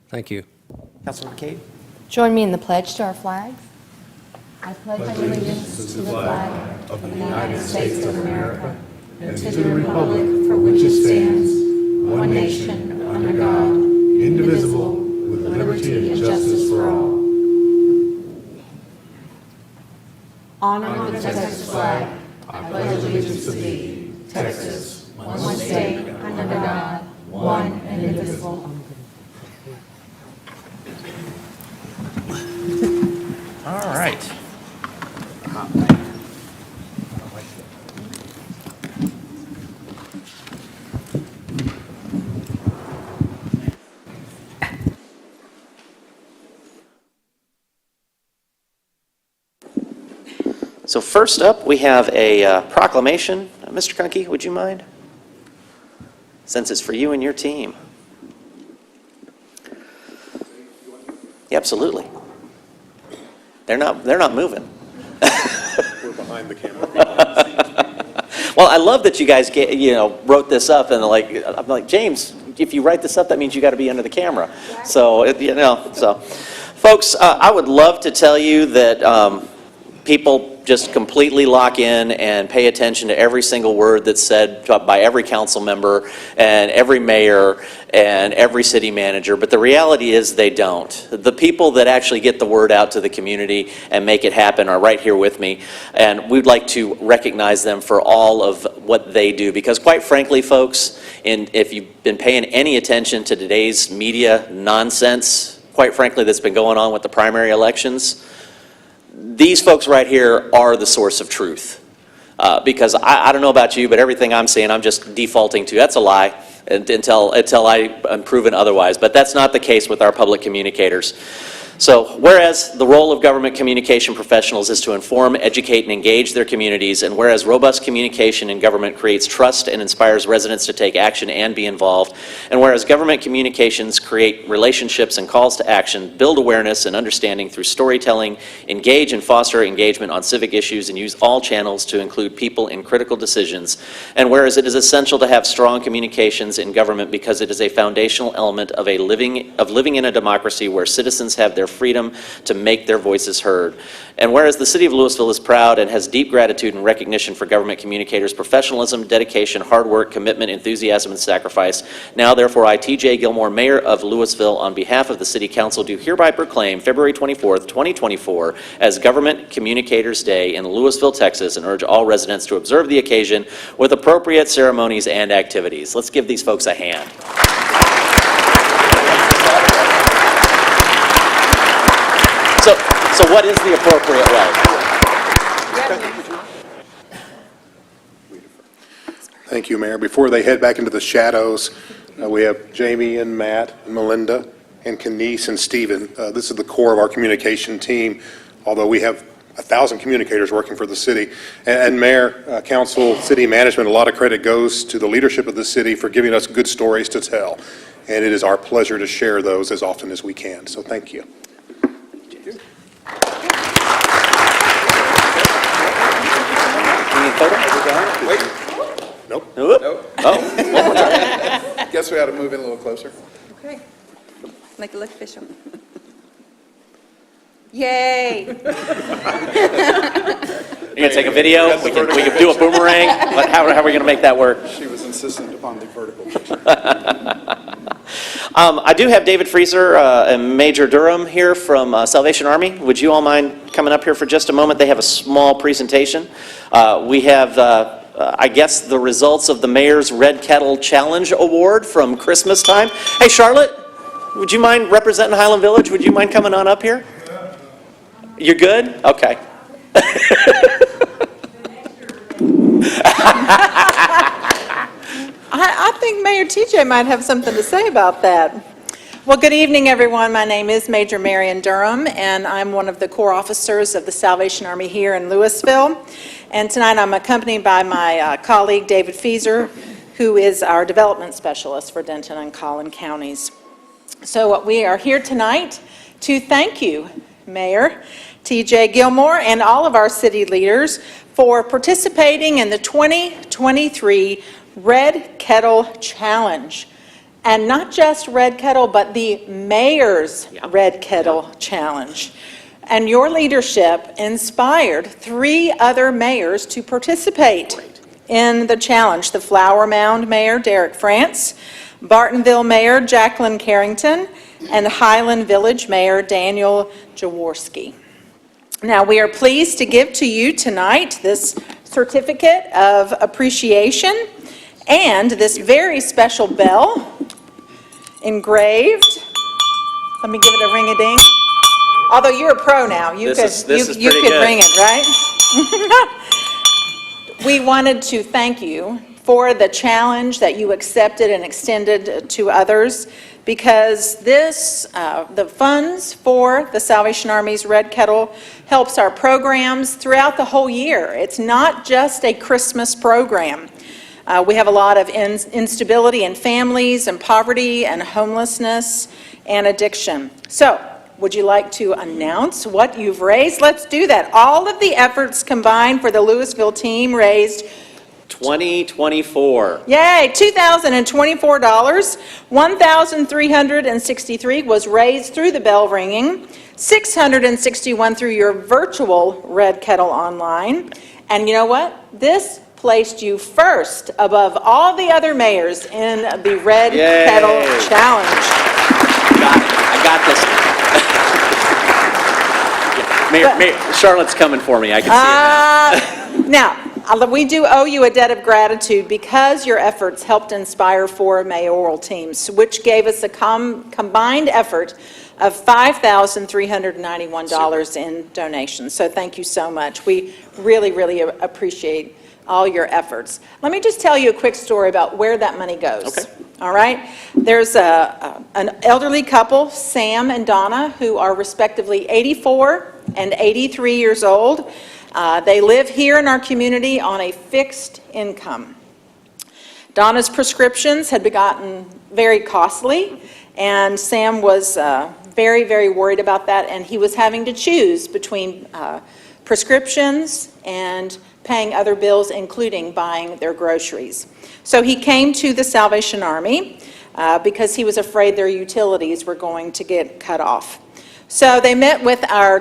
Thank you. Councilor Kate? Join me in the pledge to our flags. I pledge allegiance to the flag of the United States of America and to the republic for which it stands, one nation, under God, indivisible, with liberty and justice for all. Honor the Texas flag. I pledge allegiance to thee, Texas, one state, under God, one and indivisible. All right. So first up, we have a proclamation. Mr. Krunke, would you mind? Since it's for you and your team. Yeah, absolutely. They're not moving. We're behind the camera. Well, I love that you guys wrote this up, and I'm like, James, if you write this up, that means you got to be under the camera. So folks, I would love to tell you that people just completely lock in and pay attention to every single word that's said by every council member and every mayor and every city manager, but the reality is they don't. The people that actually get the word out to the community and make it happen are right here with me, and we'd like to recognize them for all of what they do, because quite frankly, folks, if you've been paying any attention to today's media nonsense, quite frankly, that's been going on with the primary elections, these folks right here are the source of truth. Because I don't know about you, but everything I'm saying, I'm just defaulting to. That's a lie until I am proven otherwise. But that's not the case with our public communicators. So, whereas the role of government communication professionals is to inform, educate, and engage their communities, and whereas robust communication in government creates trust and inspires residents to take action and be involved, and whereas government communications create relationships and calls to action, build awareness and understanding through storytelling, engage and foster engagement on civic issues, and use all channels to include people in critical decisions, and whereas it is essential to have strong communications in government because it is a foundational element of living in a democracy where citizens have their freedom to make their voices heard. And whereas the City of Lewisville is proud and has deep gratitude and recognition for government communicators' professionalism, dedication, hard work, commitment, enthusiasm, and sacrifice, now therefore I, T.J. Gilmore, Mayor of Lewisville, on behalf of the City Council, do hereby proclaim February 24th, 2024 as Government Communicators Day in Lewisville, Texas, and urge all residents to observe the occasion with appropriate ceremonies and activities. Let's give these folks a hand. So what is the appropriate way? Thank you, Mayor. Before they head back into the shadows, we have Jamie and Matt and Melinda and Kenise and Stephen. This is the core of our communication team, although we have 1,000 communicators working for the city. And Mayor, Council, City Management, a lot of credit goes to the leadership of the city for giving us good stories to tell. And it is our pleasure to share those as often as we can. So thank you. Wait. Nope. Nope. Oh, one more time. Guess we ought to move in a little closer. Okay. Make it look official. Yay! You're gonna take a video? We can do a boomerang? How are we gonna make that work? She was insistent upon the vertical picture. I do have David Freezer and Major Durham here from Salvation Army. Would you all mind coming up here for just a moment? They have a small presentation. We have, I guess, the results of the Mayor's Red Kettle Challenge Award from Christmas time. Hey, Charlotte, would you mind representing Highland Village? Would you mind coming on up here? You're good? Okay. I think Mayor TJ might have something to say about that. Well, good evening, everyone. My name is Major Marion Durham, and I'm one of the Corps officers of the Salvation Army here in Lewisville. And tonight I'm accompanied by my colleague, David Feeser, who is our development specialist for Denton and Collin counties. So we are here tonight to thank you, Mayor TJ Gilmore, and all of our city leaders for participating in the 2023 Red Kettle Challenge. And not just Red Kettle, but the Mayor's Red Kettle Challenge. And your leadership inspired 3 other mayors to participate in the challenge. The Flower Mound Mayor, Derek France, Bartonville Mayor, Jacqueline Carrington, and Highland Village Mayor, Daniel Jaworski. Now, we are pleased to give to you tonight this certificate of appreciation and this very special bell engraved. Let me give it a ring-a-ding. Although you're a pro now, you could ring it, right? We wanted to thank you for the challenge that you accepted and extended to others, because this, the funds for the Salvation Army's Red Kettle helps our programs throughout the whole year. It's not just a Christmas program. We have a lot of instability in families and poverty and homelessness and addiction. So, would you like to announce what you've raised? Let's do that. All of the efforts combined for the Lewisville team raised $2,024. Yay, $2,024. $1,363 was raised through the bell ringing, $661 through your virtual Red Kettle online. And you know what? This placed you first above all the other mayors in the Red Kettle Challenge. I got this. Mayor, Charlotte's coming for me. I can see it now. Now, we do owe you a debt of gratitude because your efforts helped inspire 4 mayoral teams, which gave us a combined effort of $5,391 in donations. So thank you so much. We really, really appreciate all your efforts. Let me just tell you a quick story about where that money goes. Okay. All right? There's an elderly couple, Sam and Donna, who are respectively 84 and 83 years old. They live here in our community on a fixed income. Donna's prescriptions had gotten very costly, and Sam was very, very worried about that, and he was having to choose between prescriptions and paying other bills, including buying their groceries. So he came to the Salvation Army because he was afraid their utilities were going to get cut off. So they met with our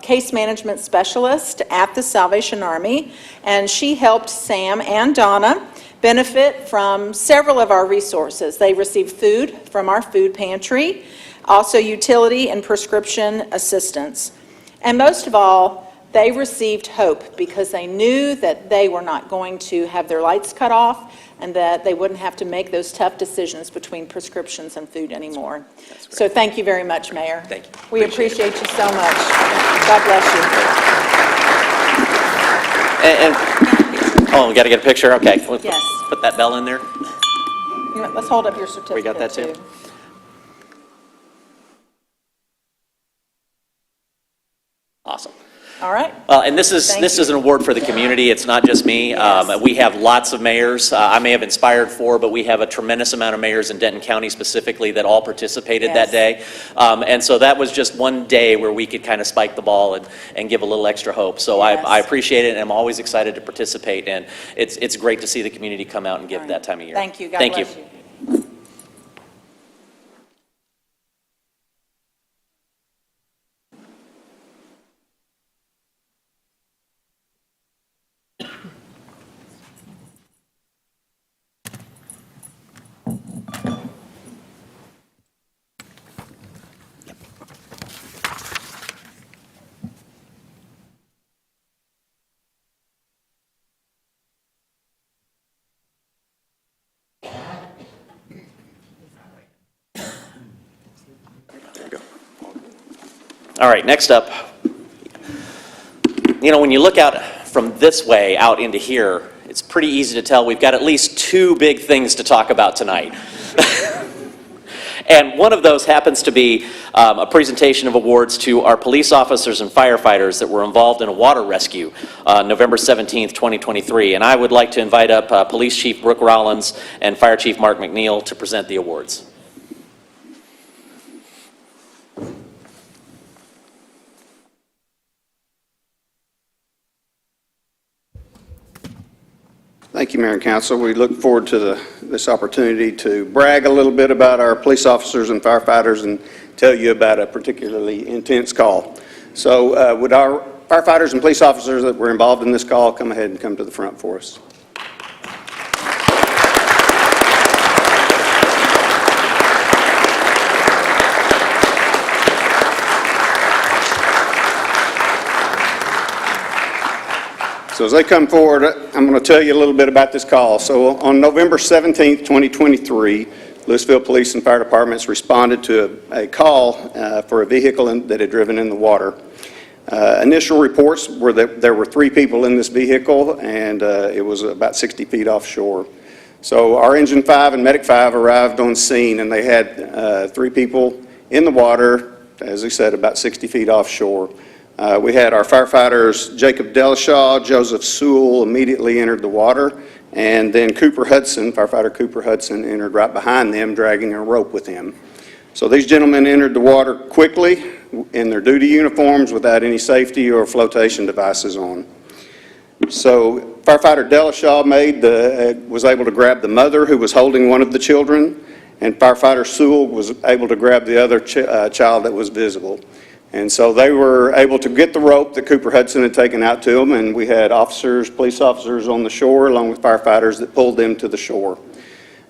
case management specialist at the Salvation Army, and she helped Sam and Donna benefit from several of our resources. They received food from our food pantry, also utility and prescription assistance. And most of all, they received hope because they knew that they were not going to have their lights cut off and that they wouldn't have to make those tough decisions between prescriptions and food anymore. So thank you very much, Mayor. Thank you. We appreciate you so much. God bless you. Oh, we got to get a picture? Okay. Yes. Put that bell in there. You know, let's hold up your certificate. We got that too? Awesome. All right. And this is an award for the community. It's not just me. Yes. We have lots of mayors. I may have inspired 4, but we have a tremendous amount of mayors in Denton County specifically that all participated that day. And so that was just one day where we could kind of spike the ball and give a little extra hope. So Yes. I appreciate it, and I'm always excited to participate. And it's great to see the community come out and give that time of year. Thank you. God Thank bless you. you. All right, next up, you know, when you look out from this way out into here, it's pretty easy to tell we've got at least two big things to talk about tonight. And one of those happens to be a presentation of awards to our police officers and firefighters that were involved in a water rescue November 17th, 2023. And I would like to invite up Police Chief Brooke Rollins and Fire Chief Mark McNeil to present the awards. Thank you, Mayor and Council. We look forward to this opportunity to brag a little bit about our police officers and firefighters and tell you about a particularly intense call. So would our firefighters and police officers that were involved in this call come ahead and come to the front for us? So as they come forward, I'm going to tell you a little bit about this call. So on November 17th, 2023, Lewisville Police and Fire Departments responded to a call for a vehicle that had driven in the water. Initial reports were that there were 3 people in this vehicle, and it was about 60 feet offshore. So our Engine 5 and Medic 5 arrived on scene, and they had 3 people in the water, as I said, about 60 feet offshore. We had our firefighters, Jacob Delishaw, Joseph Sewell immediately entered the water, and then Cooper Hudson, firefighter Cooper Hudson, entered right behind them, dragging a rope with him. So these gentlemen entered the water quickly in their duty uniforms without any safety or flotation devices on. So firefighter Delishaw was able to grab the mother who was holding one of the children, and firefighter Sewell was able to grab the other child that was visible. And so they were able to get the rope that Cooper Hudson had taken out to them, and we had officers, police officers on the shore along with firefighters that pulled them to the shore.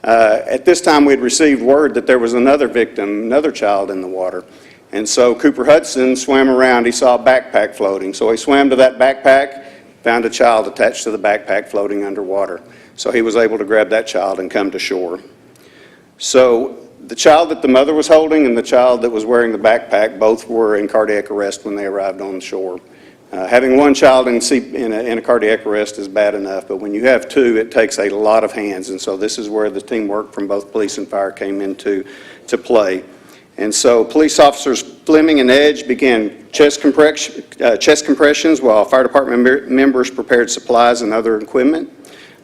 At this time, we had received word that there was another victim, another child in the water. And so Cooper Hudson swam around. He saw a backpack floating. So he swam to that backpack, found a child attached to the backpack floating underwater. So he was able to grab that child and come to shore. So the child that the mother was holding and the child that was wearing the backpack both were in cardiac arrest when they arrived on the shore. Having one child in a cardiac arrest is bad enough, but when you have 2, it takes a lot of hands, and so this is where the teamwork from both police and fire came into play. And so police officers Fleming and Edge began chest compressions while fire department members prepared supplies and other equipment.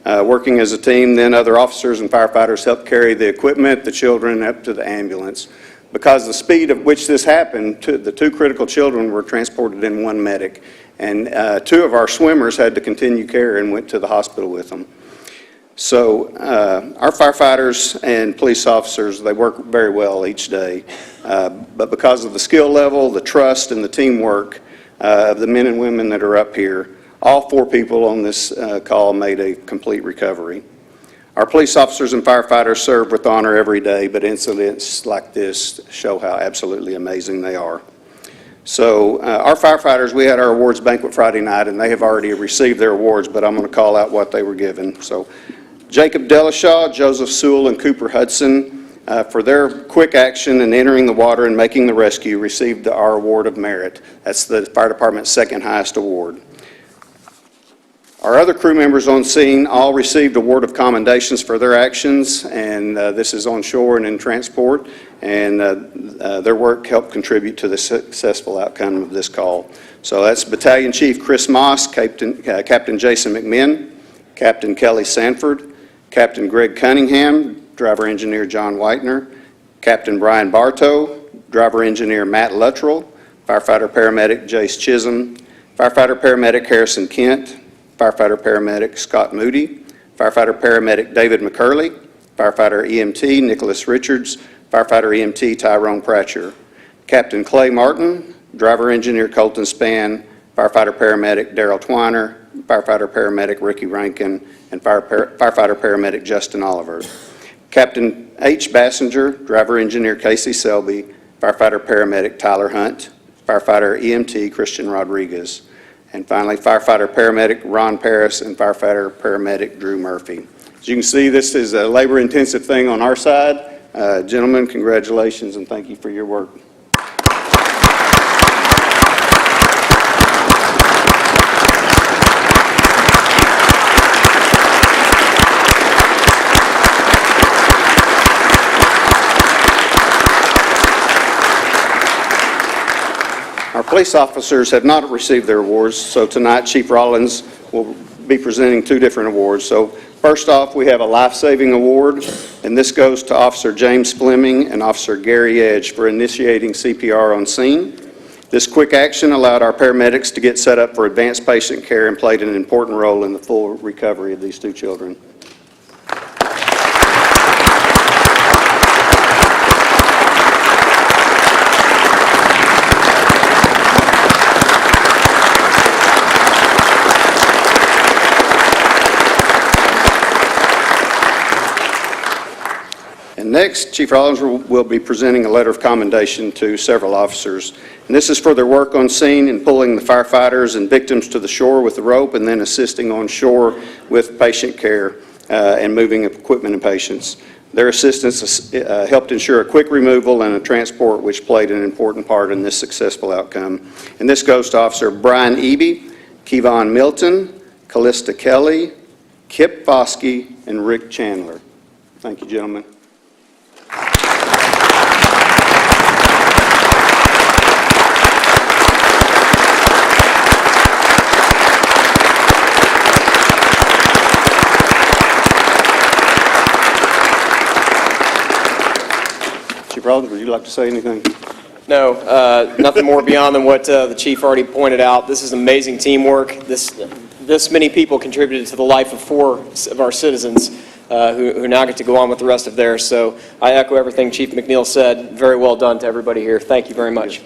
Working as a team, then other officers and firefighters helped carry the equipment, the children, up to the ambulance. Because the speed at which this happened, the 2 critical children were transported in one medic, and 2 of our swimmers had to continue care and went to the hospital with them. So our firefighters and police officers, they work very well each day, but because of the skill level, the trust, and the teamwork of the men and women that are up here, all 4 people on this call made a complete recovery. Our police officers and firefighters serve with honor every day, but incidents like this show how absolutely amazing they are. So our firefighters, we had our awards banquet Friday night, and they have already received their awards, but I'm going to call out what they were given. So Jacob Delishaw, Joseph Sewell, and Cooper Hudson, for their quick action in entering the water and making the rescue, received our Award of Merit. That's the fire department's 2nd highest award. Our other crew members on scene all received award of commendations for their actions, and this is on shore and in transport, and their work helped contribute to the successful outcome of this call. So that's Battalion Chief Chris Moss, Captain Jason McMinn, Captain Kelly Sanford, Captain Greg Cunningham, Driver Engineer John Whitener, Captain Brian Bartow, Driver Engineer Matt Luttrell, Firefighter Paramedic Jace Chisholm, Firefighter Paramedic Harrison Kent, Firefighter Paramedic Scott Moody, Firefighter Paramedic David McCurley, Firefighter EMT Nicholas Richards, Firefighter EMT Tyrone Pratcher, Captain Clay Martin, Driver Engineer Colton Spann, Firefighter Paramedic Darrell Twiner, Firefighter Paramedic Ricky Rankin, and Firefighter Paramedic Justin Oliver. Captain H. Bassinger, Driver Engineer Casey Selby, Firefighter Paramedic Tyler Hunt, Firefighter EMT Christian Rodriguez. And finally, Firefighter Paramedic Ron Paris and Firefighter Paramedic Drew Murphy. As you can see, this is a labor-intensive thing on our side. Gentlemen, congratulations and thank you for your work. Police officers have not received their awards, so tonight Chief Rollins will be presenting two different awards. So first off, we have a life-saving award, and this goes to Officer James Fleming and Officer Gary Edge for initiating CPR on scene. This quick action allowed our paramedics to get set up for advanced patient care and played an important role in the full recovery of these two children. And next, Chief Rollins will be presenting a letter of commendation to several officers. And this is for their work on scene in pulling the firefighters and victims to the shore with the rope and then assisting on shore with patient care and moving equipment and patients. Their assistance helped ensure a quick removal and a transport, which played an important part in this successful outcome. And this goes to Officer Brian Eby, Kevon Milton, Callista Kelly, Kip Foskey, and Rick Chandler. Thank you, gentlemen. Chief Rollins, would you like to say anything? No, nothing more beyond than what the chief already pointed out. This is amazing teamwork. This many people contributed to the life of 4 of our citizens who now get to go on with the rest of theirs. So I echo everything Chief McNeil said. Very well done to everybody here. Thank you very much.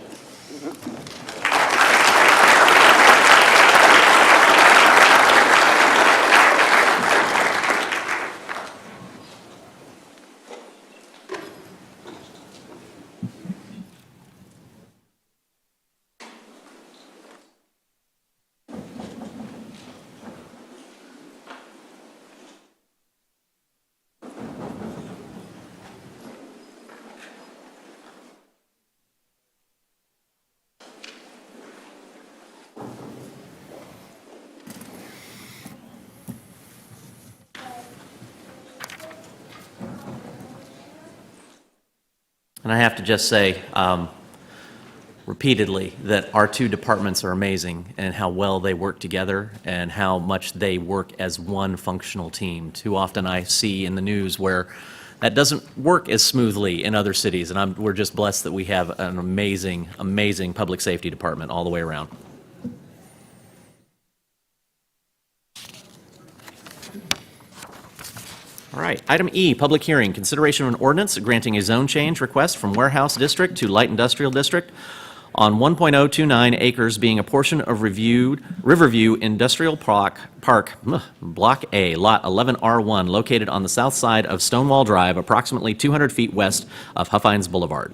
And I have to just say repeatedly that our two departments are amazing and how well they work together and how much they work as one functional team. Too often I see in the news where that doesn't work as smoothly in other cities, and we're just blessed that we have an amazing, amazing public safety department all the way around. All right, item E, public hearing, consideration of an ordinance granting a zone change request from Warehouse District to Light Industrial District on 1.029 acres being a portion of Riverview Industrial Park, Block A, Lot 11R1, located on the south side of Stonewall Drive, approximately 200 feet west of Huffines Boulevard.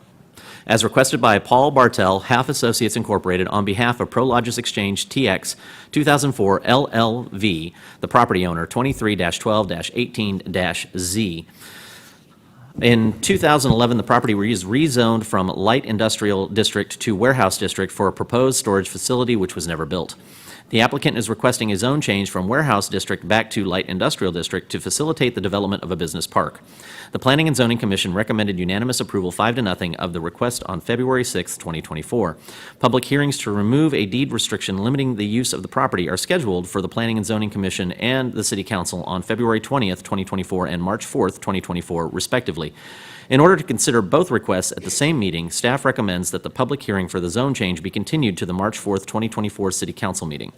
As requested by Paul Bartel, Half Associates Incorporated, on behalf of Prologis Exchange TX 2004 LLV, the property owner, 23-12-18-Z. In 2011, the property was rezoned from Light Industrial District to Warehouse District for a proposed storage facility which was never built. The applicant is requesting a zone change from Warehouse District back to Light Industrial District to facilitate the development of a business park. The Planning and Zoning Commission recommended unanimous approval 5-0 of the request on February 6, 2024. Public hearings to remove a deed restriction limiting the use of the property are scheduled for the Planning and Zoning Commission and the City Council on February 20th, 2024 and March 4th, 2024, respectively. In order to consider both requests at the same meeting, staff recommends that the public hearing for the zone change be continued to the March 4th, 2024 City Council meeting.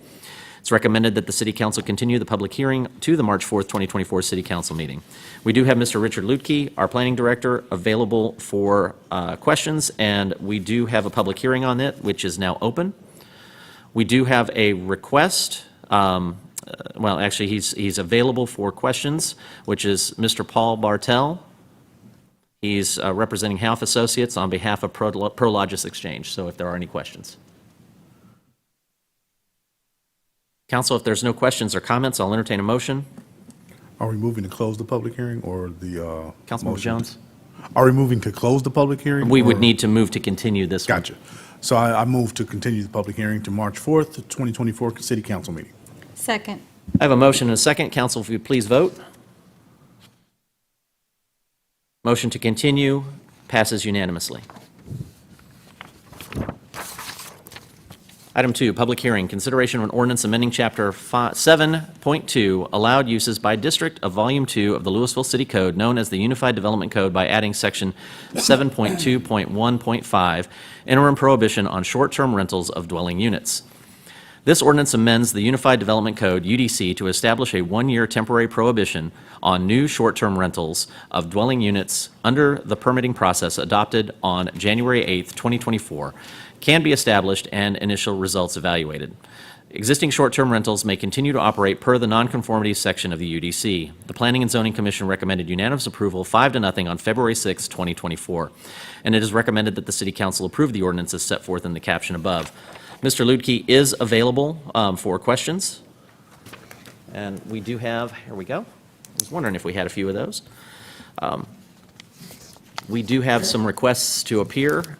It's recommended that the City Council continue the public hearing to the March 4th, 2024 City Council meeting. We do have Mr. Richard Lutke, our Planning Director, available for questions, and we do have a public hearing on it, which is now open. We do have a request, well, actually, he's available for questions, which is Mr. Paul Bartel. He's representing Half Associates on behalf of Prologis Exchange, so if there are any questions. Council, if there's no questions or comments, I'll entertain a motion. Are we moving to close the public hearing or the Councilmember Jones? Are we moving to close the public hearing? We would need to move to continue this one. Gotcha. So I move to continue the public hearing to March 4th, 2024 City Council meeting. Second. I have a motion and a second. Council, if you please vote. Motion to continue passes unanimously. Item 2, public hearing, consideration of an ordinance amending Chapter 7.2, allowed uses by district of Volume 2 of the Lewisville City Code, known as the Unified Development Code, by adding Section 7.2.1.5, interim prohibition on short-term rentals of dwelling units. This ordinance amends the Unified Development Code, UDC, to establish a one-year temporary prohibition on new short-term rentals of dwelling units under the permitting process adopted on January 8th, 2024, can be established and initial results evaluated. Existing short-term rentals may continue to operate per the nonconformity section of the UDC. The Planning and Zoning Commission recommended unanimous approval 5-0 on February 6, 2024, and it is recommended that the City Council approve the ordinance as set forth in the caption above. Mr. Ludke is available for questions, and we do have, here we go. I was wondering if we had a few of those. We do have some requests to appear.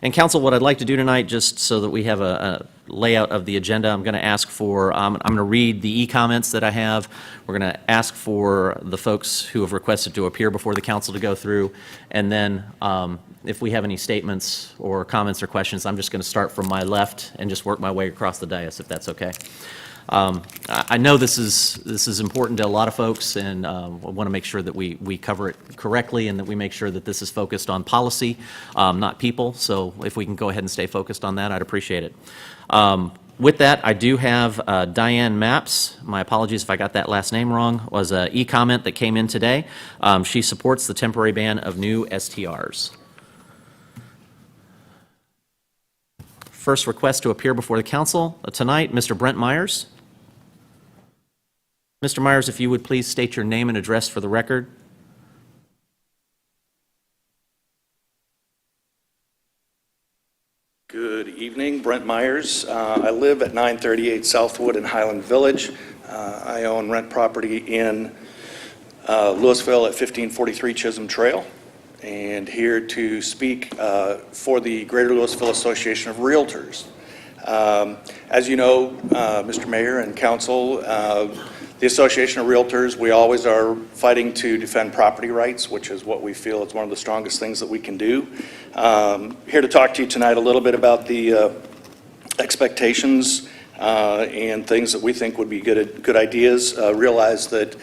And council, what I'd like to do tonight, just so that we have a layout of the agenda, I'm going to ask for, I'm going to read the e-comments that I have. We're going to ask for the folks who have requested to appear before the council to go through. And then if we have any statements or comments or questions, I'm just going to start from my left and just work my way across the dais, if that's okay. I know this is important to a lot of folks, and I want to make sure that we cover it correctly and that we make sure that this is focused on policy, not people. So if we can go ahead and stay focused on that, I'd appreciate it. With that, I do have Diane Maps. My apologies if I got that last name wrong. Was an e-comment that came in today. She supports the temporary ban of new STRs. First request to appear before the council tonight, Mr. Brent Myers. Mr. Myers, if you would please state your name and address for the record. Good evening, Brent Myers. I live at 938 Southwood in Highland Village. I own rent property in Lewisville at 1543 Chisholm Trail, and here to speak for the Greater Lewisville Association of Realtors. As you know, Mr. Mayor and Council, the Association of Realtors, we always are fighting to defend property rights, which is what we feel is one of the strongest things that we can do. Here to talk to you tonight a little bit about the expectations and things that we think would be good ideas. Realize that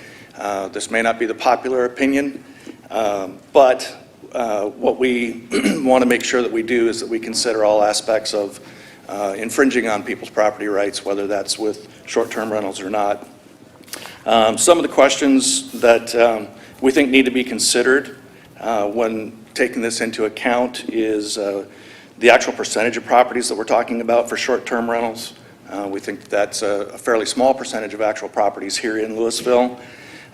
this may not be the popular opinion, but what we want to make sure that we do is that we consider all aspects of infringing on people's property rights, whether that's with short-term rentals or not. Some of the questions that we think need to be considered when taking this into account is the actual percentage of properties that we're talking about for short-term rentals. We think that's a fairly small percentage of actual properties here in Lewisville.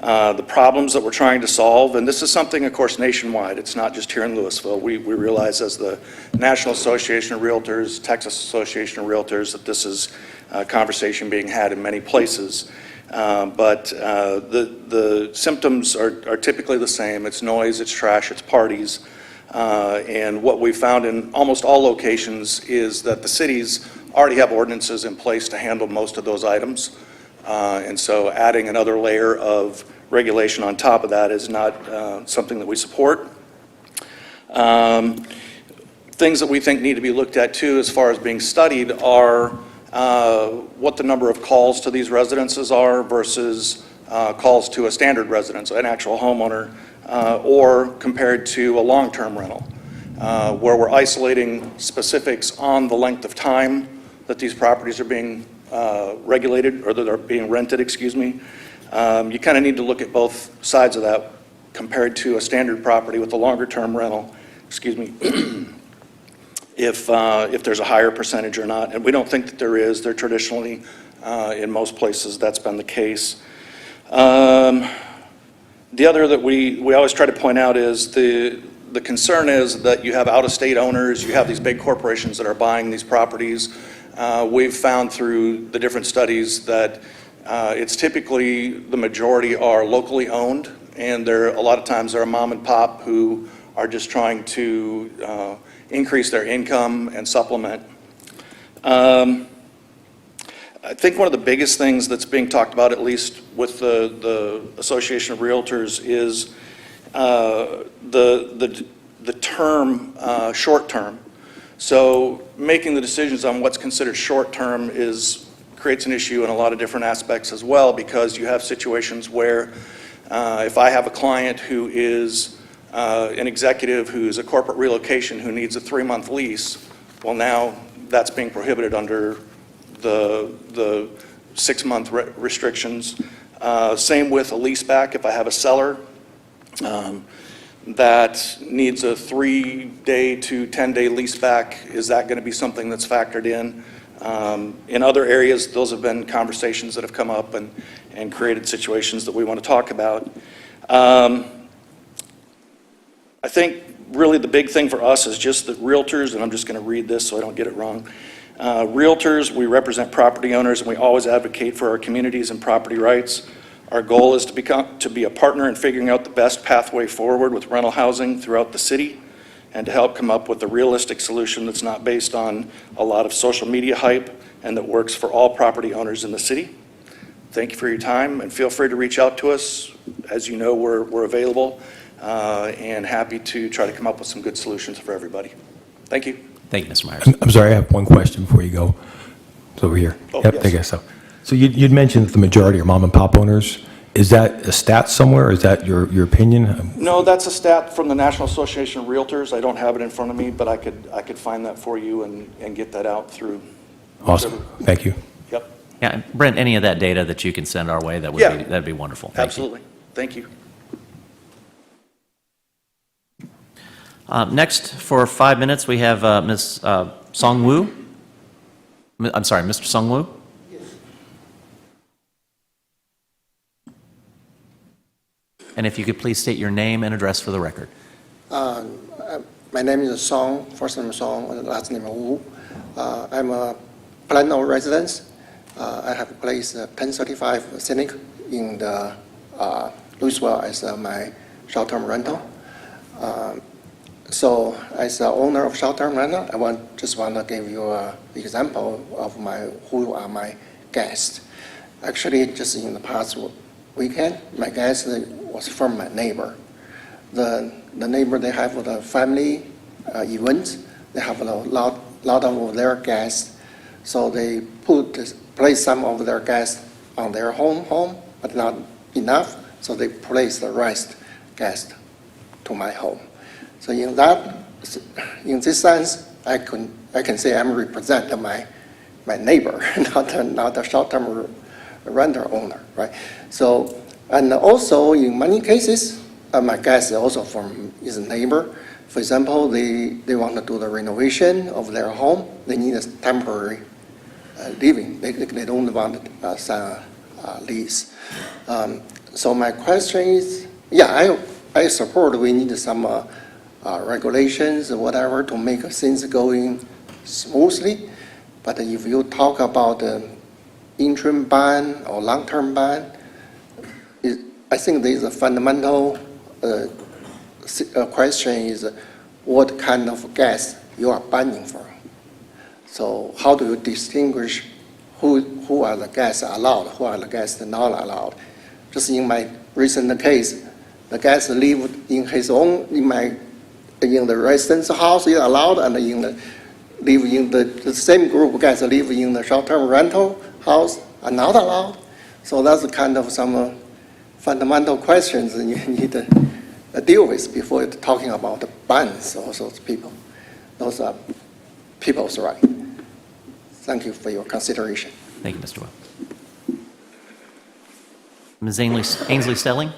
The problems that we're trying to solve, and this is something, of course, nationwide. It's not just here in Lewisville. We realize as the National Association of Realtors, Texas Association of Realtors, that this is a conversation being had in many places. But the symptoms are typically the same. It's noise, it's trash, it's parties. And what we found in almost all locations is that the cities already have ordinances in place to handle most of those items. And so adding another layer of regulation on top of that is not something that we support. Things that we think need to be looked at too as far as being studied are what the number of calls to these residences are versus calls to a standard residence, an actual homeowner, or compared to a long-term rental, where we're isolating specifics on the length of time that these properties are being regulated, or that are being rented, excuse me. You kind of need to look at both sides of that compared to a standard property with a longer-term rental, excuse me, if there's a higher percentage or not. And we don't think that there is. There traditionally, in most places, that's been the case. The other that we always try to point out is the concern is that you have out-of-state owners, you have these big corporations that are buying these properties. We've found through the different studies that it's typically the majority are locally owned, and a lot of times they're a mom and pop who are just trying to increase their income and supplement. I think one of the biggest things that's being talked about, at least with the Association of Realtors, is the term short term. So making the decisions on what's considered short-term creates an issue in a lot of different aspects as well, because you have situations where if I have a client who is an executive who's a corporate relocation who needs a 3-month lease, well, now that's being prohibited under the 6-month restrictions. Same with a lease back. If I have a seller that needs a 3-day to 10-day lease back, is that going to be something that's factored in? In other areas, those have been conversations that have come up and created situations that we want to talk about. I think really the big thing for us is just that realtors, and I'm just going to read this so I don't get it wrong. Realtors, we represent property owners, and we always advocate for our communities and property rights. Our goal is to be a partner in figuring out the best pathway forward with rental housing throughout the city, and to help come up with a realistic solution that's not based on a lot of social media hype and that works for all property owners in the city. Thank you for your time, and feel free to reach out to us. As you know, we're available and happy to try to come up with some good solutions for everybody. Thank you. Thank you, Mr. Myers. I'm sorry, I have one question before you go. It's over here. Oh, Yep, yes. I guess so. So you'd mentioned that the majority are mom and pop owners. Is that a stat somewhere? Is that your opinion? No, that's a stat from the National Association of Realtors. I don't have it in front of me, but I could find that for you and get that out through. Awesome. Thank you. Yep. Yeah, and Brent, any of that data that you can send our way, that'd be wonderful. Thank Absolutely. Thank you. you. Next, for 5 minutes, we have Ms. Song Woo. I'm sorry, Mr. Song Woo. And if you could please state your name and address for the record. My name is Song, first name Song, last name Wu. I'm a Plano resident. I have a place, 1035 Scenic in the Lewisville as my short-term rental. So as the owner of short-term rental, I just want to give you an example of who are my guests. Actually, just in the past weekend, my guest was from my neighbor. The neighbor, they have the family events. They have a lot of their guests. So they place some of their guests on their home, but not enough. So they place the rest guests to my home. So in this sense, I can say I'm representing my neighbor, not the short-term renter owner, right? So, and also in many cases, my guest is also is a neighbor. For example, they want to do the renovation of their home. They need a temporary living. They don't want to sign a lease. So my question is, yeah, I support we need some regulations or whatever to make things going smoothly. But if you talk about interim ban or long-term ban, I think there is a fundamental question is what kind of gas you are banning for. So how do you distinguish who are the guests allowed, who are the guests not allowed? Just in my recent case, the guest lived in his own, in the residence house is allowed, and live in the same group of guys live in the short-term rental house are not allowed. So that's kind of some fundamental questions that you need to deal with before talking about the bans of those people. Those are people's rights. Thank you for your consideration. Thank you, Mr. Wu. Ms. Ainsley Stelling.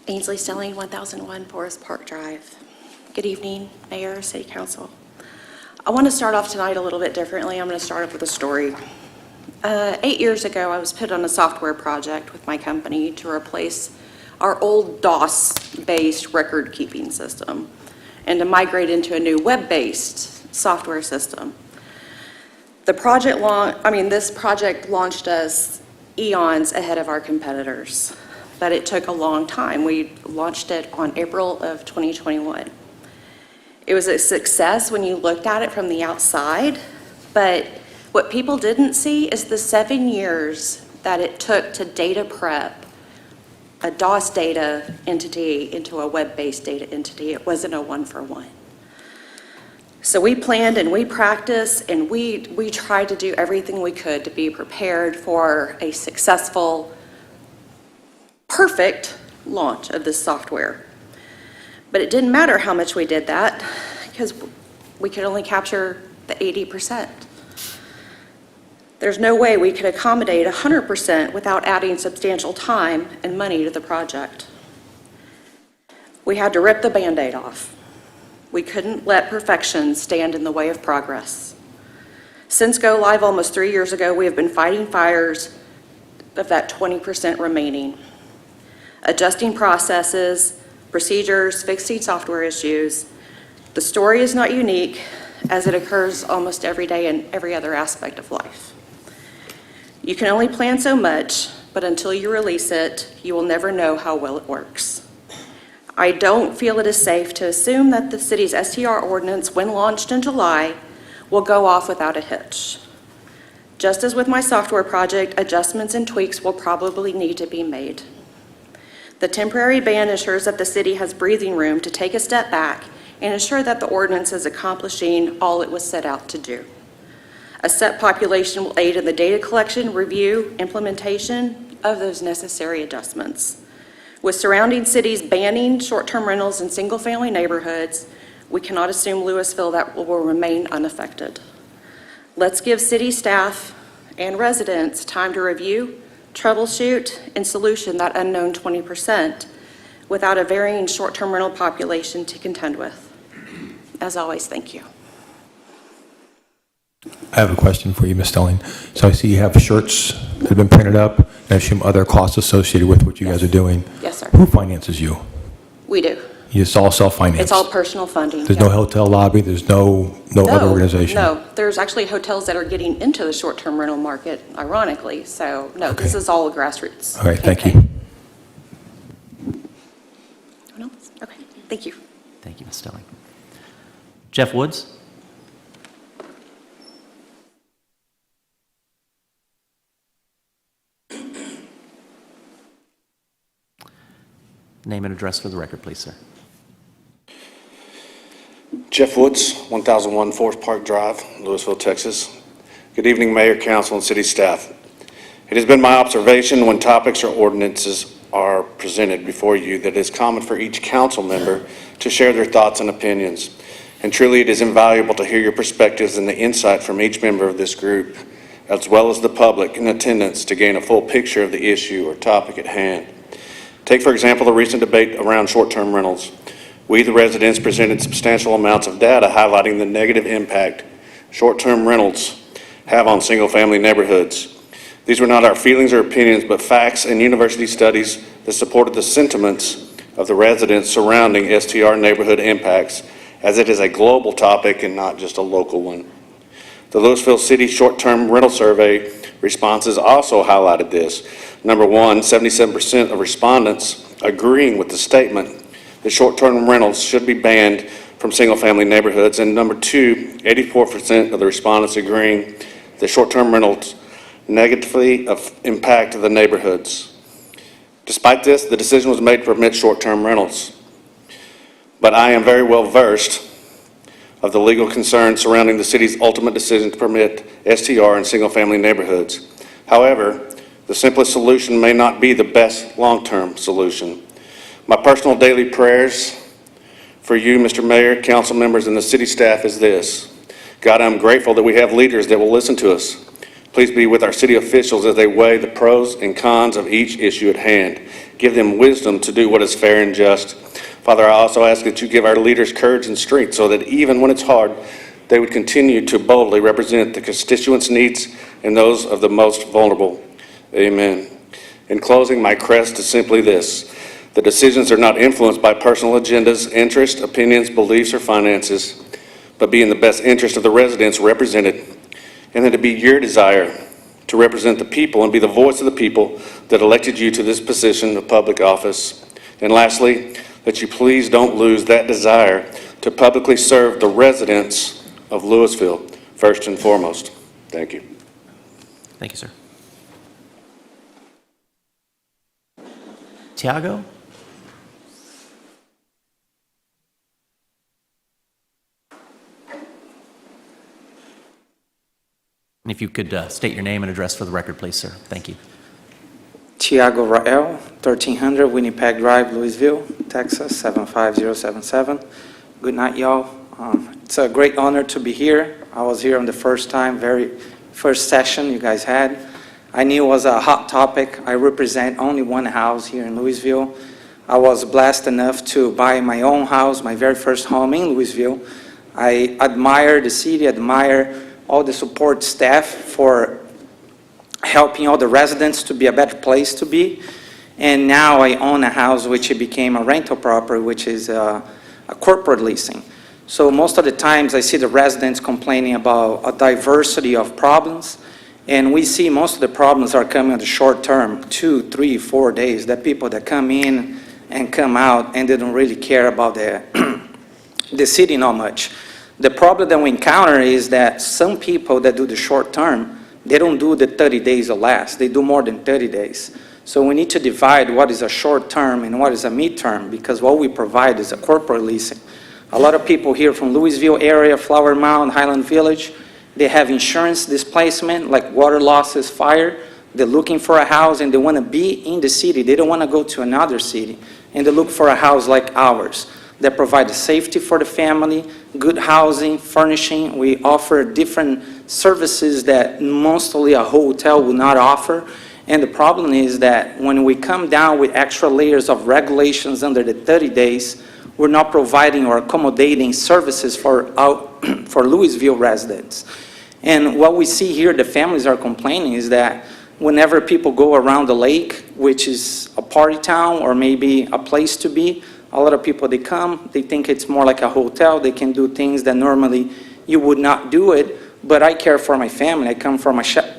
Ainsley Stelling, 1001 Forest Park Drive. Good evening, Mayor, City Council. I want to start off tonight a little bit differently. I'm going to start off with a story. 8 years ago, I was put on a software project with my company to replace our old DOS-based record-keeping system and to migrate into a new web-based software system. This project launched us eons ahead of our competitors, but it took a long time. We launched it on April of 2021. It was a success when you looked at it from the outside, but what people didn't see is the 7 years that it took to data prep a DOS data entity into a web-based data entity. It wasn't a one-for-one. So we planned and we practiced and we tried to do everything we could to be prepared for a successful, perfect launch of this software. But it didn't matter how much we did that because we could only capture the 80%. There's no way we could accommodate 100% without adding substantial time and money to the project. We had to rip the Band-Aid off. We couldn't let perfection stand in the way of progress. Since go live almost 3 years ago, we have been fighting fires of that 20% remaining, adjusting processes, procedures, fixing software issues. The story is not unique, as it occurs almost every day in every other aspect of life. You can only plan so much, but until you release it, you will never know how well it works. I don't feel it is safe to assume that the city's STR ordinance, when launched in July, will go off without a hitch. Just as with my software project, adjustments and tweaks will probably need to be made. The temporary ban ensures that the city has breathing room to take a step back and ensure that the ordinance is accomplishing all it was set out to do. A set population will aid in the data collection, review, implementation of those necessary adjustments. With surrounding cities banning short-term rentals in single-family neighborhoods, we cannot assume Lewisville that will remain unaffected. Let's give city staff and residents time to review, troubleshoot, and solution that unknown 20% without a varying short-term rental population to contend with. As always, thank you. I have a question for you, Ms. Stelling. So I see you have shirts that have been printed up, and I assume other costs associated with what you guys are doing. Yes, sir. Who finances you? We do. It's all self-financed? It's all personal funding. There's yeah. no hotel lobby, there's no other organization? No, there's actually hotels that are getting into the short-term rental market, ironically. So, no, Okay. This is all grassroots. All right, thank Okay. you. Anyone else? Okay, thank you. Thank you, Ms. Stelling. Jeff Woods? Name and address for the record, please, sir. Jeff Woods, 1001 Forest Park Drive, Lewisville, Texas. Good evening, Mayor, Council, and City staff. It has been my observation when topics or ordinances are presented before you that it is common for each council member to share their thoughts and opinions. And truly, it is invaluable to hear your perspectives and the insight from each member of this group, as well as the public in attendance, to gain a full picture of the issue or topic at hand. Take, for example, the recent debate around short-term rentals. We, the residents, presented substantial amounts of data highlighting the negative impact short-term rentals have on single-family neighborhoods. These were not our feelings or opinions, but facts and university studies that supported the sentiments of the residents surrounding STR neighborhood impacts, as it is a global topic and not just a local one. The Lewisville City Short-Term Rental Survey responses also highlighted this. Number one, 77% of respondents agreeing with the statement that short-term rentals should be banned from single-family neighborhoods. And number two, 84% of the respondents agreeing that short-term rentals negatively impact the neighborhoods. Despite this, the decision was made to permit short-term rentals. But I am very well versed of the legal concerns surrounding the city's ultimate decision to permit STR in single-family neighborhoods. However, the simplest solution may not be the best long-term solution. My personal daily prayers for you, Mr. Mayor, council members, and the city staff is this. God, I'm grateful that we have leaders that will listen to us. Please be with our city officials as they weigh the pros and cons of each issue at hand. Give them wisdom to do what is fair and just. Father, I also ask that you give our leaders courage and strength so that even when it's hard, they would continue to boldly represent the constituents' needs and those of the most vulnerable. Amen. In closing, my crest is simply this. The decisions are not influenced by personal agendas, interests, opinions, beliefs, or finances, but be in the best interest of the residents represented, and that it be your desire to represent the people and be the voice of the people that elected you to this position of public office. And lastly, that you please don't lose that desire to publicly serve the residents of Lewisville, first and foremost. Thank you. Thank you, sir. Tiago? And if you could state your name and address for the record, please, sir. Thank you. Tiago Rael, 1300 Winnipeg Drive, Lewisville, Texas, 75077. Good night, y'all. It's a great honor to be here. I was here on the first session you guys had. I knew it was a hot topic. I represent only one house here in Lewisville. I was blessed enough to buy my own house, my very first home in Lewisville. I admire the city, admire all the support staff for helping all the residents to be a better place to be. And now I own a house which became a rental property, which is a corporate leasing. So most of the times I see the residents complaining about a diversity of problems. And we see most of the problems are coming in the short term, 2, 3, 4 days. That people that come in and come out and they don't really care about the city not much. The problem that we encounter is that some people that do the short term, they don't do the 30 days or less. They do more than 30 days. So we need to divide what is a short term and what is a mid-term, because what we provide is a corporate leasing. A lot of people here from Lewisville area, Flower Mound, Highland Village, they have insurance displacement like water losses, fire. They're looking for a house and they want to be in the city. They don't want to go to another city. And they look for a house like ours that provides safety for the family, good housing, furnishing. We offer different services that mostly a hotel will not offer. And the problem is that when we come down with extra layers of regulations under the 30 days, we're not providing or accommodating services for Lewisville residents. And what we see here, the families are complaining, is that whenever people go around the lake, which is a party town or maybe a place to be, a lot of people, they come, they think it's more like a hotel. They can do things that normally you would not do it. But I care for my family. I care for my child.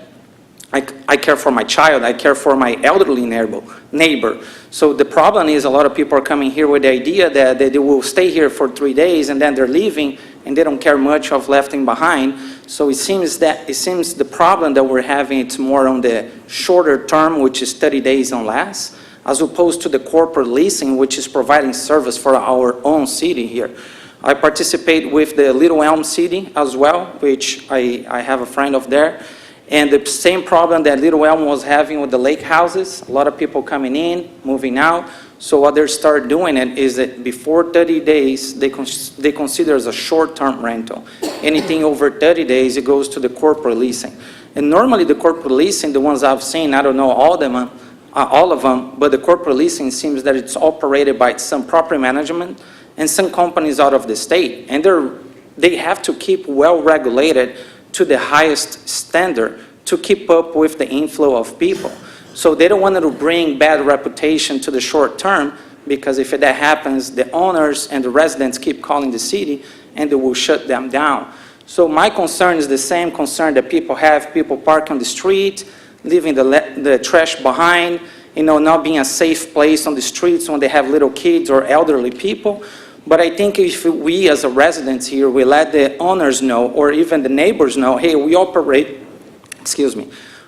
I care for my elderly neighbor. So the problem is a lot of people are coming here with the idea that they will stay here for 3 days and then they're leaving and they don't care much of lefting behind. So it seems the problem that we're having, it's more on the shorter term, which is 30 days and less, as opposed to the corporate leasing, which is providing service for our own city here. I participate with the Little Elm City as well, which I have a friend of there. And the same problem that Little Elm was having with the lake houses, a lot of people coming in, moving out. So what they start doing is that before 30 days, they consider as a short-term rental. Anything over 30 days, it goes to the corporate leasing. And normally the corporate leasing, the ones I've seen, I don't know all of them, but the corporate leasing seems that it's operated by some property management and some companies out of the state. And they have to keep well regulated to the highest standard to keep up with the inflow of people. So they don't want to bring bad reputation to the short term, because if that happens, the owners and the residents keep calling the city and they will shut them down. So my concern is the same concern that people have. People park on the street, leaving the trash behind, not being a safe place on the streets when they have little kids or elderly people. But I think if we as a residents here, we let the owners know or even the neighbors know, hey, we operate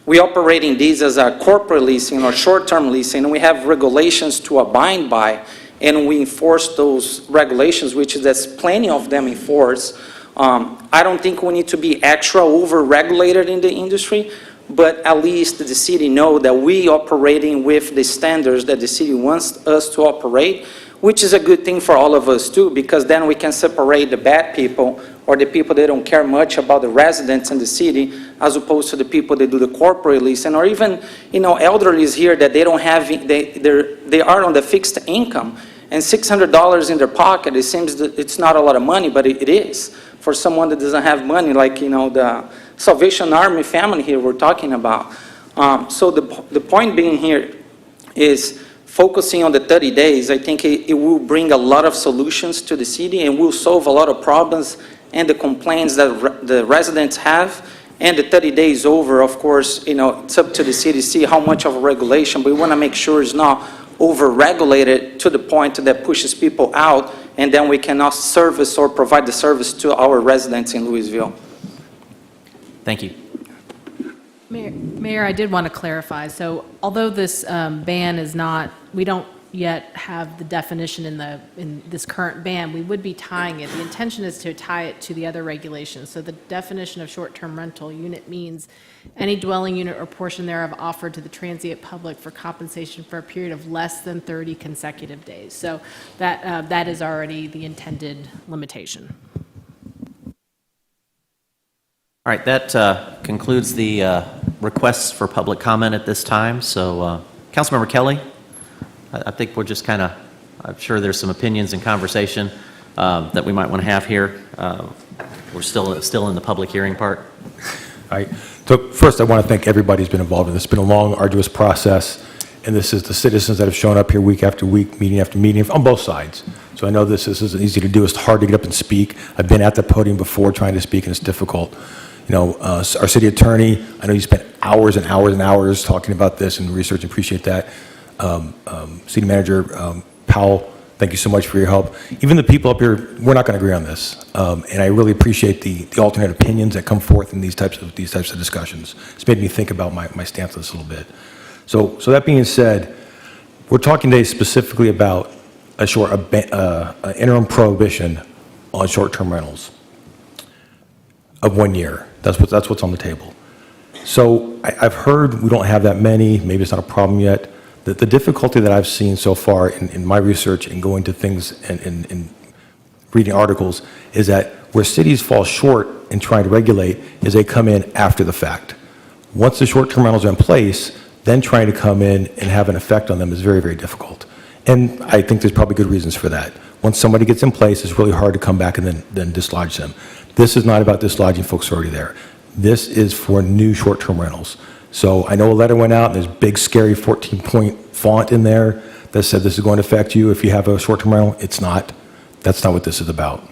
in these as a corporate leasing or short-term leasing, and we have regulations to abide by, and we enforce those regulations, which there's plenty of them enforced. I don't think we need to be extra over-regulated in the industry, but at least the city know that we operating with the standards that the city wants us to operate, which is a good thing for all of us too, because then we can separate the bad people or the people that don't care much about the residents in the city, as opposed to the people that do the corporate leasing, or even, elderlies here that they don't have, they are on the fixed income, and $600 in their pocket, it seems that it's not a lot of money, but it is for someone that doesn't have money, like, the Salvation Army family here we're talking about. So the point being here is, focusing on the 30 days, I think it will bring a lot of solutions to the city and will solve a lot of problems and the complaints that the residents have. And the 30 days over, of course, it's up to the city to see how much of a regulation, but we want to make sure it's not over-regulate it to the point that pushes people out, and then we cannot service or provide the service to our residents in Lewisville. Thank you. Mayor, I did want to clarify. So although this ban is not, we don't yet have the definition in this current ban, we would be tying it. The intention is to tie it to the other regulations. So the definition of short-term rental unit means any dwelling unit or portion thereof offered to the transient public for compensation for a period of less than 30 consecutive days. So that is already the intended limitation. All right, that concludes the requests for public comment at this time. So, Councilmember Kelly, I think we're just kind of, I'm sure there's some opinions and conversation that we might want to have here. We're still in the public hearing part. All right. So first, I want to thank everybody who's been involved in this. It's been a long, arduous process, and this is the citizens that have shown up here week after week, meeting after meeting, on both sides. So I know this isn't easy to do. It's hard to get up and speak. I've been at the podium before trying to speak, and it's difficult. You know, our city attorney, I know you spent hours and hours and hours talking about this and research. Appreciate that. City Manager Powell, thank you so much for your help. Even the people up here, we're not going to agree on this, and I really appreciate the alternate opinions that come forth in these types of discussions. It's made me think about my stance on this a little bit. So that being said, we're talking today specifically about an interim prohibition on short-term rentals of 1 year. That's what's on the table. So I've heard we don't have that many. Maybe it's not a problem yet. The difficulty that I've seen so far in my research and going to things and reading articles is that where cities fall short in trying to regulate is they come in after the fact. Once the short-term rentals are in place, then trying to come in and have an effect on them is very, very difficult. And I think there's probably good reasons for that. Once somebody gets in place, it's really hard to come back and then dislodge them. This is not about dislodging folks who are already there. This is for new short-term rentals. So I know a letter went out, and there's big, scary 14-point font in there that said this is going to affect you if you have a short-term rental. It's not. That's not what this is about.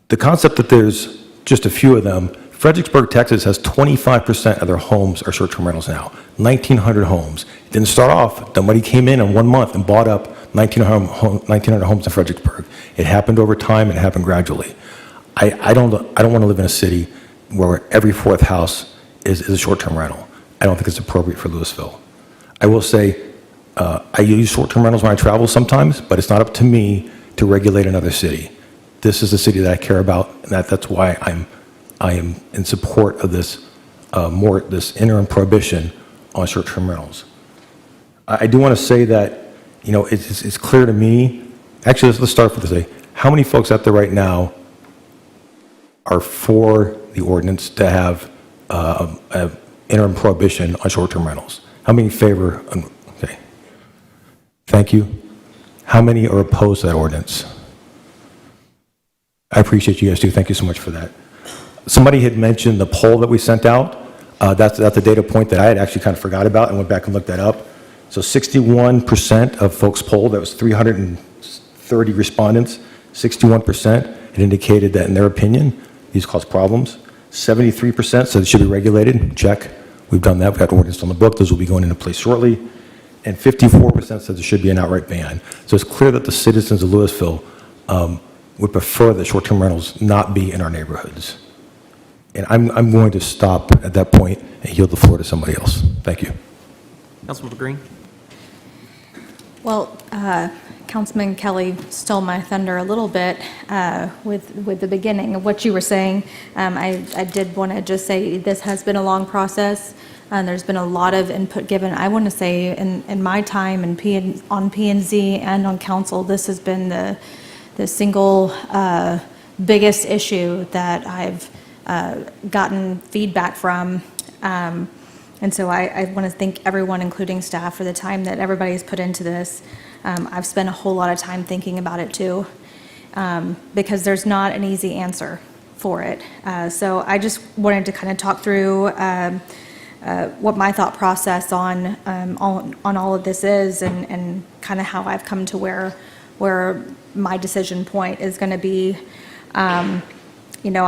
The concept that there's just a few of them, Fredericksburg, Texas has 25% of their homes are short-term rentals now, 1,900 homes. It didn't start off, somebody came in 1 month and bought up 1,900 homes in Fredericksburg. It happened over time, and it happened gradually. I don't want to live in a city where every fourth house is a short-term rental. I don't think it's appropriate for Lewisville. I will say, I use short-term rentals when I travel sometimes, but it's not up to me to regulate another city. This is the city that I care about, and that's why I am in support of this interim prohibition on short-term rentals. I do want to say that, you know, it's clear to me. Actually, let's start with this. How many folks out there right now are for the ordinance to have an interim prohibition on short-term rentals? How many favor? Okay. Thank you. How many are opposed to that ordinance? I appreciate you guys too. Thank you so much for that. Somebody had mentioned the poll that we sent out. That's a data point that I had actually kind of forgot about and went back and looked that up. So 61% of folks polled, that was 330 respondents, 61% had indicated that in their opinion, these cause problems. 73% said it should be regulated. Check. We've done that. We've got ordinance on the book. Those will be going into place shortly. And 54% said there should be an outright ban. So it's clear that the citizens of Lewisville would prefer that short-term rentals not be in our neighborhoods. And I'm going to stop at that point and yield the floor to somebody else. Thank you. Councilmember Green? Well, Councilman Kelly stole my thunder a little bit with the beginning of what you were saying. I did want to just say this has been a long process, and there's been a lot of input given. I want to say in my time on P&Z and on council, this has been the single biggest issue that I've gotten feedback from. And so I want to thank everyone, including staff, for the time that everybody's put into this. I've spent a whole lot of time thinking about it too, because there's not an easy answer for it. So I just wanted to kind of talk through what my thought process on all of this is, and kind of how I've come to where my decision point is going to be. You know,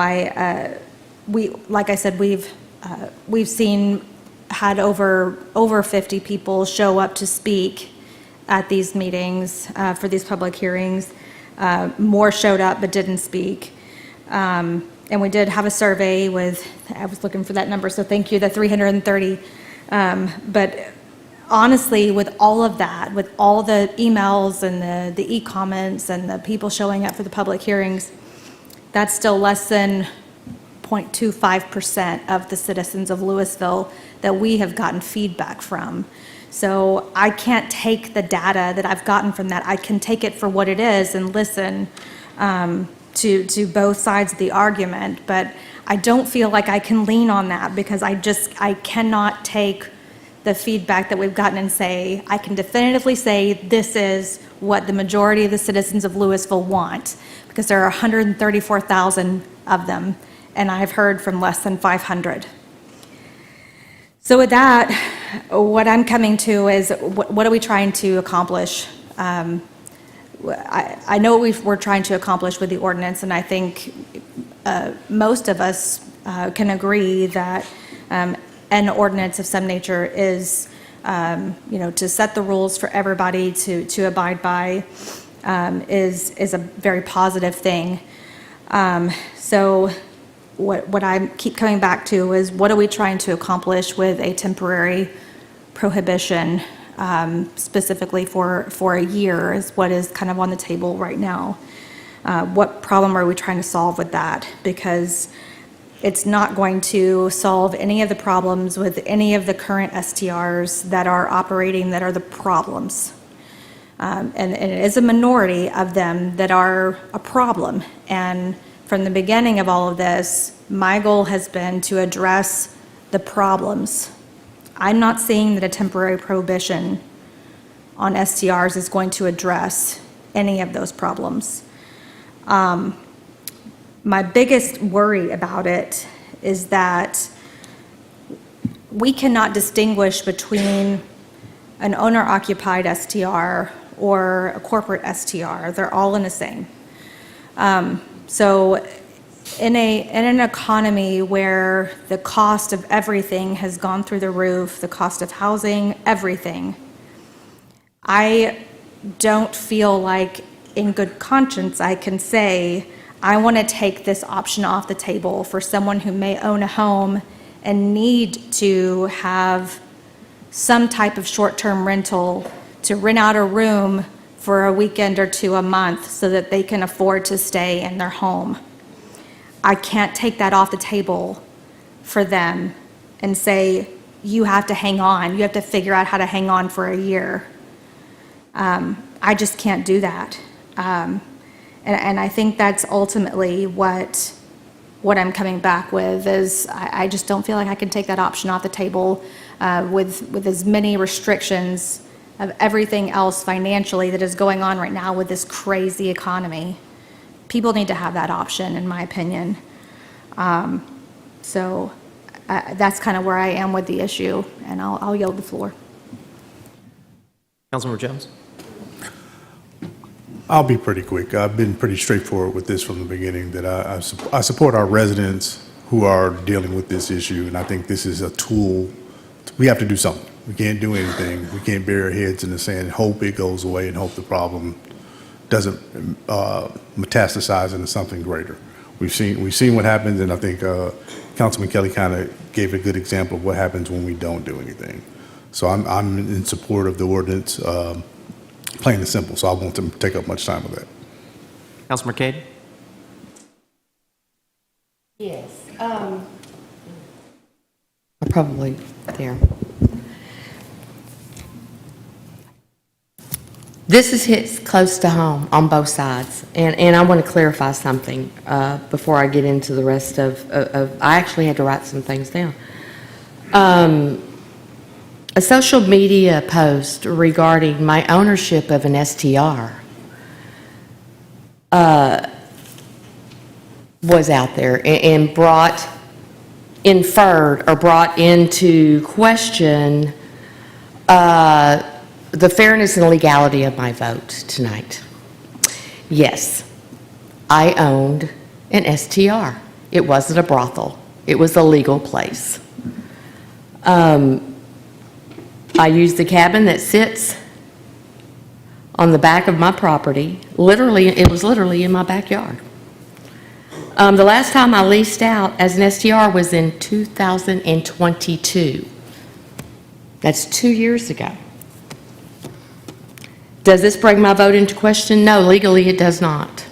like I said, we've seen had over 50 people show up to speak at these meetings, for these public hearings. More showed up but didn't speak. And we did have a survey with, I was looking for that number, so thank you, the 330. But honestly, with all of that, with all the emails and the e-comments and the people showing up for the public hearings, that's still less than 0.25% of the citizens of Lewisville that we have gotten feedback from. So I can't take the data that I've gotten from that. I can take it for what it is and listen to both sides of the argument, but I don't feel like I can lean on that because I cannot take the feedback that we've gotten and say, I can definitively say this is what the majority of the citizens of Lewisville want, because there are 134,000 of them, and I've heard from less than 500. So with that, what I'm coming to is, what are we trying to accomplish? I know what we're trying to accomplish with the ordinance, and I think most of us can agree that an ordinance of some nature is, to set the rules for everybody to abide by, is a very positive thing. So what I keep coming back to is, what are we trying to accomplish with a temporary prohibition, specifically for a year, is what is kind of on the table right now. What problem are we trying to solve with that? Because it's not going to solve any of the problems with any of the current STRs that are operating that are the problems. And it is a minority of them that are a problem. And from the beginning of all of this, my goal has been to address the problems. I'm not seeing that a temporary prohibition on STRs is going to address any of those problems. My biggest worry about it is that we cannot distinguish between an owner-occupied STR or a corporate STR. They're all in the same. So in an economy where the cost of everything has gone through the roof, the cost of housing, everything, I don't feel like in good conscience I can say, I want to take this option off the table for someone who may own a home and need to have some type of short-term rental to rent out a room for a weekend or two a month so that they can afford to stay in their home. I can't take that off the table for them and say, you have to hang on. You have to figure out how to hang on for a year. I just can't do that. And I think that's ultimately what I'm coming back with is I just don't feel like I can take that option off the table with as many restrictions of everything else financially that is going on right now with this crazy economy. People need to have that option, in my opinion. So that's kind of where I am with the issue, and I'll yield the floor. Councilmember Jones? I'll be pretty quick. I've been pretty straightforward with this from the beginning, that I support our residents who are dealing with this issue, and I think this is a tool. We have to do something. We can't do anything. We can't bury our heads in the sand and hope it goes away and hope the problem doesn't metastasize into something greater. We've seen what happens, and I think Councilman Kelly kind of gave a good example of what happens when we don't do anything. So I'm in support of the ordinance, plain and simple, so I won't take up much time with that. Councilmember Cade? Yes. Probably there. This hits close to home on both sides, and I want to clarify something before I get into the rest of I actually had to write some things down. A social media post regarding my ownership of an STR was out there and inferred or brought into question the fairness and legality of my vote tonight. Yes, I owned an STR. It wasn't a brothel. It was a legal place. I use the cabin that sits on the back of my property. Literally, it was literally in my backyard. The last time I leased out as an STR was in 2022. That's 2 years ago. Does this bring my vote into question? No, legally it does not.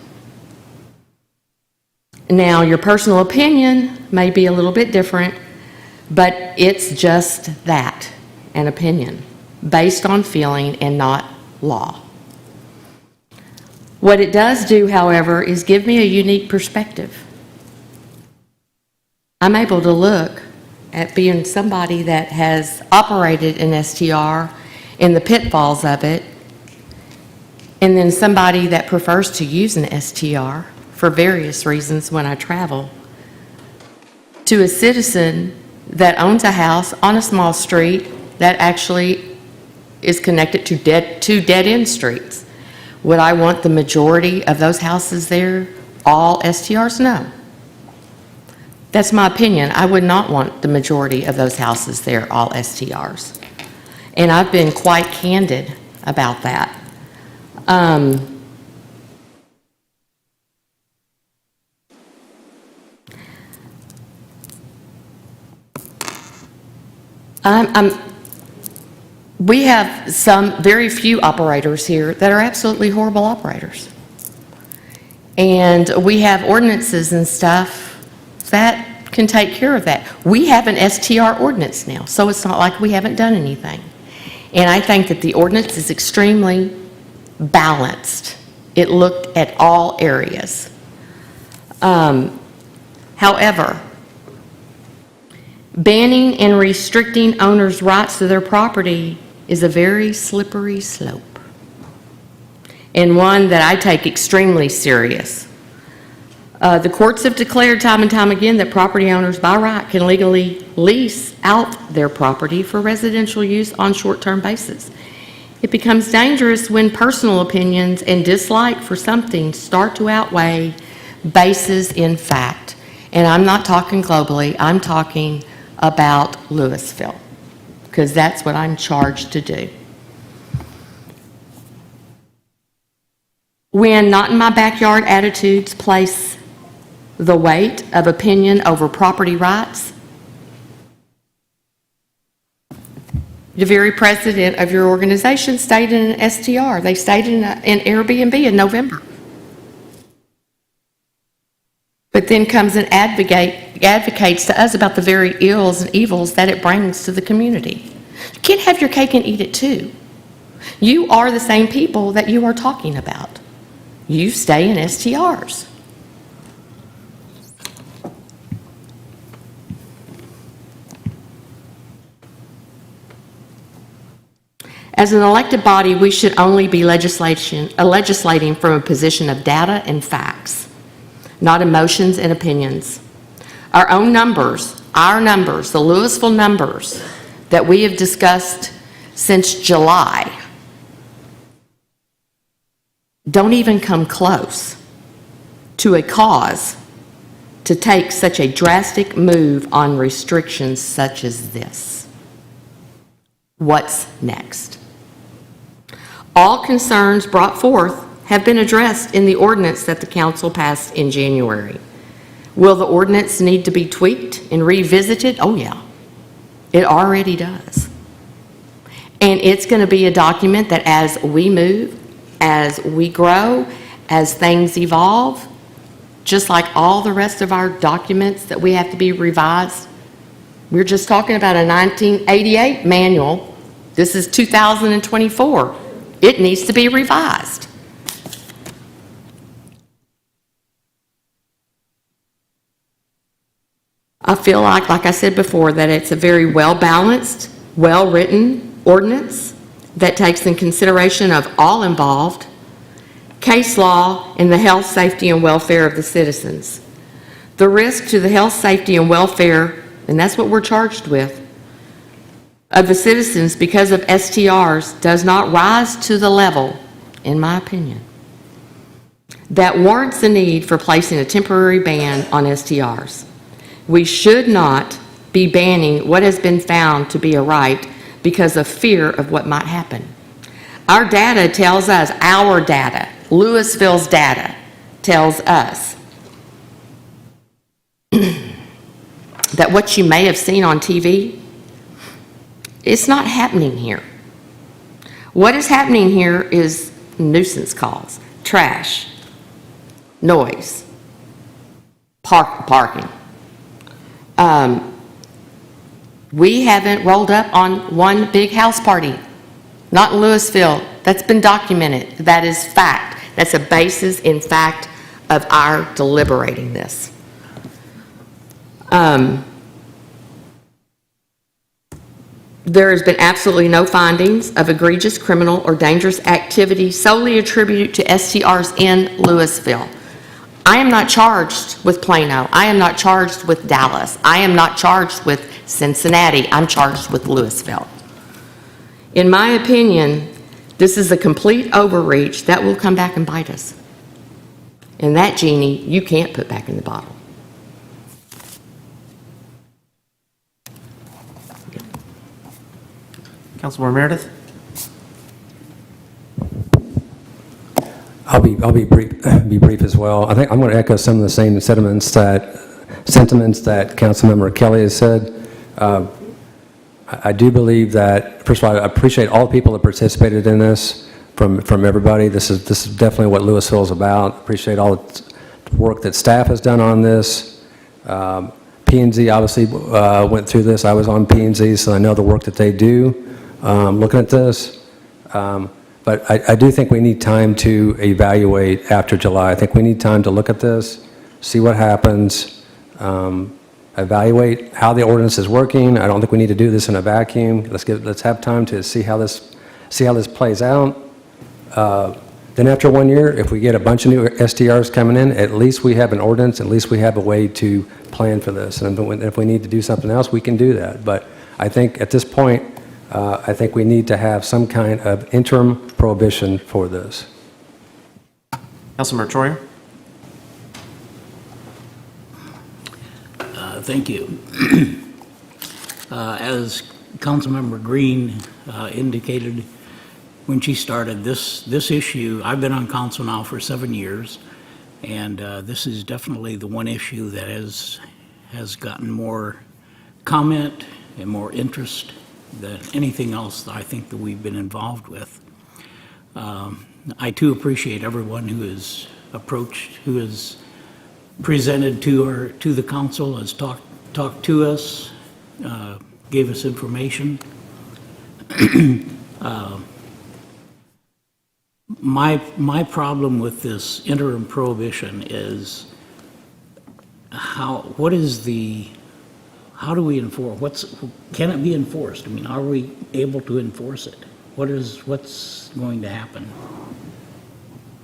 Now, your personal opinion may be a little bit different, but it's just that, an opinion, based on feeling and not law. What it does do, however, is give me a unique perspective. I'm able to look at being somebody that has operated an STR in the pitfalls of it, and then somebody that prefers to use an STR for various reasons when I travel, to a citizen that owns a house on a small street that actually is connected to dead-end streets. Would I want the majority of those houses there all STRs? No. That's my opinion. I would not want the majority of those houses there all STRs. And I've been quite candid about that. We have some very few operators here that are absolutely horrible operators. And we have ordinances and stuff that can take care of that. We have an STR ordinance now, so it's not like we haven't done anything. And I think that the ordinance is extremely balanced. It looked at all areas. However, banning and restricting owners' rights to their property is a very slippery slope, and one that I take extremely serious. The courts have declared time and time again that property owners by right can legally lease out their property for residential use on short-term basis. It becomes dangerous when personal opinions and dislike for something start to outweigh basis in fact. And I'm not talking globally, I'm talking about Lewisville, because that's what I'm charged to do. When not in my backyard attitudes place the weight of opinion over property rights, the very president of your organization stayed in an STR. They stayed in an Airbnb in November. But then comes and advocates to us about the very ills and evils that it brings to the community. You can't have your cake and eat it too. You are the same people that you are talking about. You stay in STRs. As an elected body, we should only be legislating from a position of data and facts, not emotions and opinions. Our own numbers, the Lewisville numbers that we have discussed since July, don't even come close to a cause to take such a drastic move on restrictions such as this. What's next? All concerns brought forth have been addressed in the ordinance that the council passed in January. Will the ordinance need to be tweaked and revisited? Oh yeah, it already does. And it's going to be a document that as we move, as we grow, as things evolve, just like all the rest of our documents that we have to be revised. We're just talking about a 1988 manual. This is 2024. It needs to be revised. I feel like I said before, that it's a very well-balanced, well-written ordinance that takes in consideration of all involved, case law, and the health, safety, and welfare of the citizens. The risk to the health, safety, and welfare, and that's what we're charged with, of the citizens because of STRs does not rise to the level, in my opinion, that warrants the need for placing a temporary ban on STRs. We should not be banning what has been found to be a right because of fear of what might happen. Our data tells us, our data, Lewisville's data, tells us that what you may have seen on TV, it's not happening here. What is happening here is nuisance calls, trash, noise, parking. We haven't rolled up on one big house party, not in Lewisville. That's been documented. That is fact. That's a basis in fact of our deliberating this. There has been absolutely no findings of egregious criminal or dangerous activity solely attributed to STRs in Lewisville. I am not charged with Plano. I am not charged with Dallas. I am not charged with Cincinnati. I'm charged with Lewisville. In my opinion, this is a complete overreach that will come back and bite us. And that genie, you can't put back in the bottle. Councilmember Meredith? I'll be brief as well. I think I'm going to echo some of the same sentiments that Councilmember Kelly has said. I do believe that, first of all, I appreciate all the people that participated in this from everybody. This is definitely what Lewisville is about. Appreciate all the work that staff has done on this. P&Z obviously went through this. I was on P&Z, so I know the work that they do looking at this. But I do think we need time to evaluate after July. I think we need time to look at this, see what happens, evaluate how the ordinance is working. I don't think we need to do this in a vacuum. Let's have time to see how this plays out. Then after 1 year, if we get a bunch of new STRs coming in, at least we have an ordinance, at least we have a way to plan for this. And if we need to do something else, we can do that. But I think at this point, I think we need to have some kind of interim prohibition for this. Councilmember Troyer? Thank you. As Councilmember Green indicated when she started this issue, I've been on council now for 7 years, and this is definitely the one issue that has gotten more comment and more interest than anything else that I think that we've been involved with. I too appreciate everyone who has approached, who has presented to the council, has talked to us, gave us information. My problem with this interim prohibition is how do we enforce? Can it be enforced? I mean, are we able to enforce it? What's going to happen?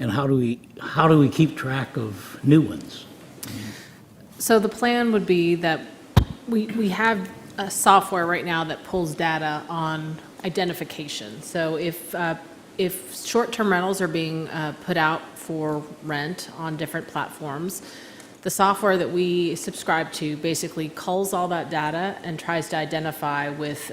And how do we keep track of new ones? So the plan would be that we have a software right now that pulls data on identification. So if short-term rentals are being put out for rent on different platforms, the software that we subscribe to basically culls all that data and tries to identify with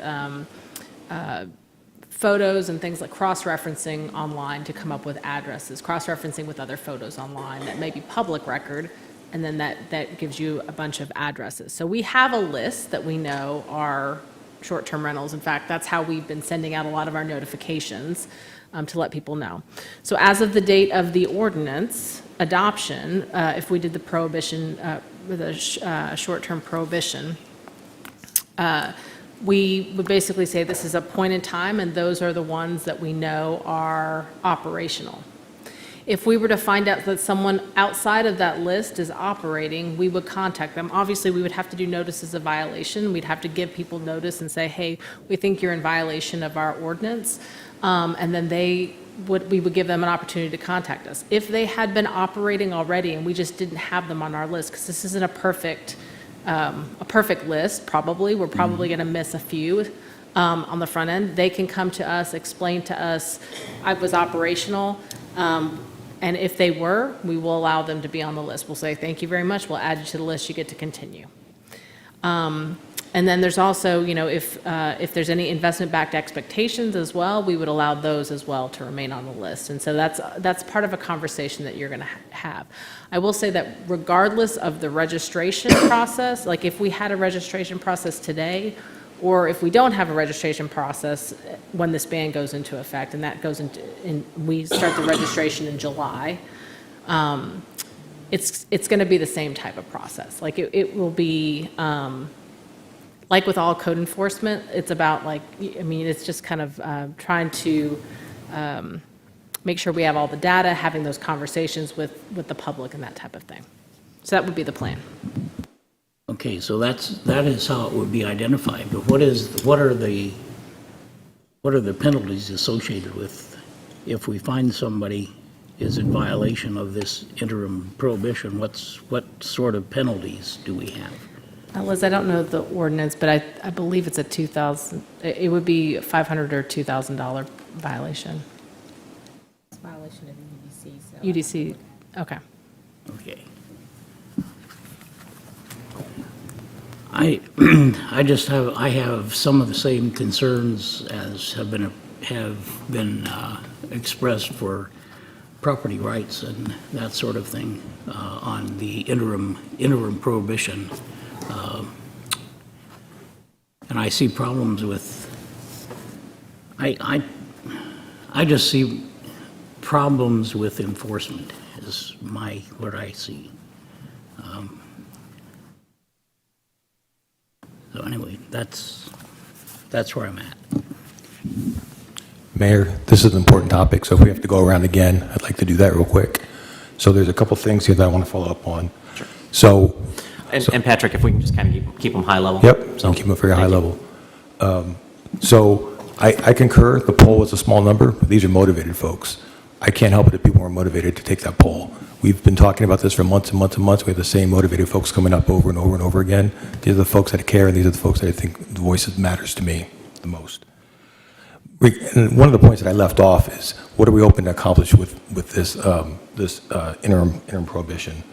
photos and things like cross-referencing online to come up with addresses, cross-referencing with other photos online that may be public record, and then that gives you a bunch of addresses. So we have a list that we know are short-term rentals. In fact, that's how we've been sending out a lot of our notifications to let people know. So as of the date of the ordinance adoption, if we did the prohibition, with a short-term prohibition, we would basically say this is a point in time, and those are the ones that we know are operational. If we were to find out that someone outside of that list is operating, we would contact them. Obviously, we would have to do notices of violation. We'd have to give people notice and say, hey, we think you're in violation of our ordinance. And then we would give them an opportunity to contact us. If they had been operating already and we just didn't have them on our list, because this isn't a perfect list, probably. We're probably going to miss a few on the front end. They can come to us, explain to us, I was operational. And if they were, we will allow them to be on the list. We'll say, thank you very much. We'll add you to the list. You get to continue. And then there's also, if there's any investment-backed expectations as well, we would allow those as well to remain on the list. And so that's part of a conversation that you're going to have. I will say that regardless of the registration process, like if we had a registration process today, or if we don't have a registration process when this ban goes into effect, and that goes we start the registration in July, it's going to be the same type of process. Like it will be, like with all code enforcement, it's about it's just kind of trying to make sure we have all the data, having those conversations with the public and that type of thing. So that would be the plan. Okay, so that is how it would be identified, but what are the penalties associated with if we find somebody is in violation of this interim prohibition? What sort of penalties do we have? Liz, I don't know the ordinance, but I believe it's it would be $500 or $2,000 violation. It's a violation of UDC, so. UDC, okay. Okay. I have some of the same concerns as have been expressed for property rights and that sort of thing on the interim prohibition. And I see problems with, I just see problems with enforcement is what I see. So anyway, that's where I'm at. Mayor, this is an important topic, so if we have to go around again, I'd like to do that real quick. So there's a couple things here that I want to follow up on. Sure. So, and Patrick, if we can just kind of keep them high level. Yep, so keep them very high level. So I concur, the poll is a small number, but these are motivated folks. I can't help it if people are motivated to take that poll. We've been talking about this for months and months and months. We have the same motivated folks coming up over and over and over again. These are the folks that care, and these are the folks that I think the voice matters to me the most. And one of the points that I left off is, what are we hoping to accomplish with this interim prohibition?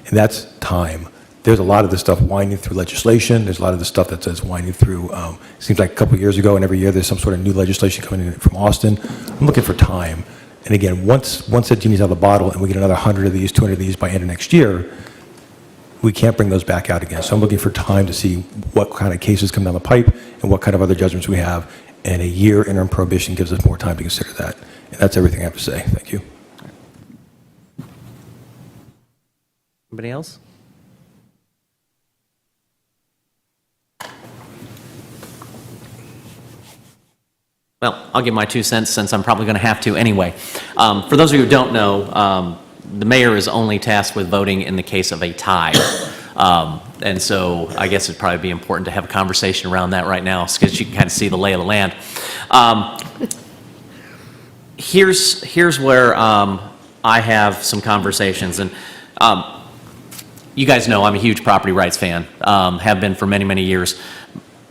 And that's time. There's a lot of this stuff winding through legislation. There's a lot of the stuff that says winding through, it seems like a couple of years ago, and every year there's some sort of new legislation coming in from Austin. I'm looking for time. And again, once that genie's out of the bottle and we get another 100 of these, 200 of these by end of next year, we can't bring those back out again. So I'm looking for time to see what kind of cases come down the pipe and what kind of other judgments we have. And a year interim prohibition gives us more time to consider that. And that's everything I have to say. Thank you. Anybody else? Well, I'll give my 2 cents since I'm probably going to have to anyway. For those of you who don't know, the mayor is only tasked with voting in the case of a tie. And so I guess it'd probably be important to have a conversation around that right now because you can kind of see the lay of the land. Here's where I have some conversations. And you guys know I'm a huge property rights fan, have been for many, many years.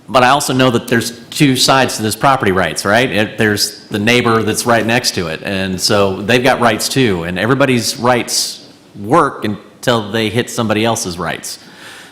But I also know that there's two sides to this property rights, right? There's the neighbor that's right next to it, and so they've got rights too, and everybody's rights work until they hit somebody else's rights.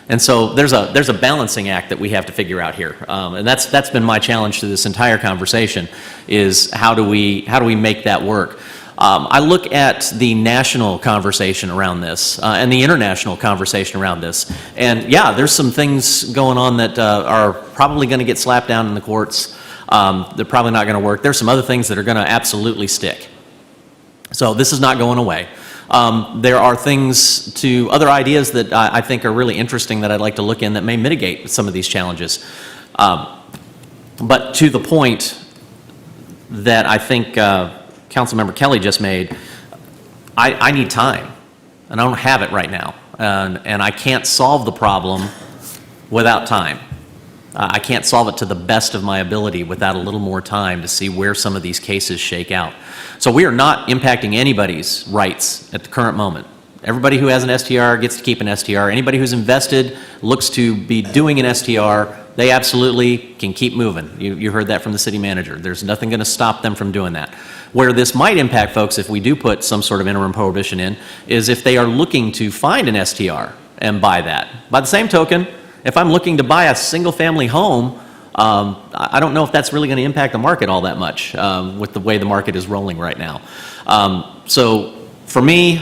And so there's a balancing act that we have to figure out here, and that's been my challenge to this entire conversation, is how do we make that work? I look at the national conversation around this and the international conversation around this. And yeah, there's some things going on that are probably going to get slapped down in the courts. They're probably not going to work. There's some other things that are going to absolutely stick. So this is not going away. There are other ideas that I think are really interesting that I'd like to look in that may mitigate some of these challenges. But to the point that I think Councilmember Kelly just made, I need time, and I don't have it right now, and I can't solve the problem without time. I can't solve it to the best of my ability without a little more time to see where some of these cases shake out. So we are not impacting anybody's rights at the current moment. Everybody who has an STR gets to keep an STR. Anybody who's invested, looks to be doing an STR, they absolutely can keep moving. You heard that from the city manager. There's nothing going to stop them from doing that. Where this might impact folks, if we do put some sort of interim prohibition in, is if they are looking to find an STR and buy that. By the same token, If I'm looking to buy a single-family home, I don't know if that's really going to impact the market all that much with the way the market is rolling right now. So for me,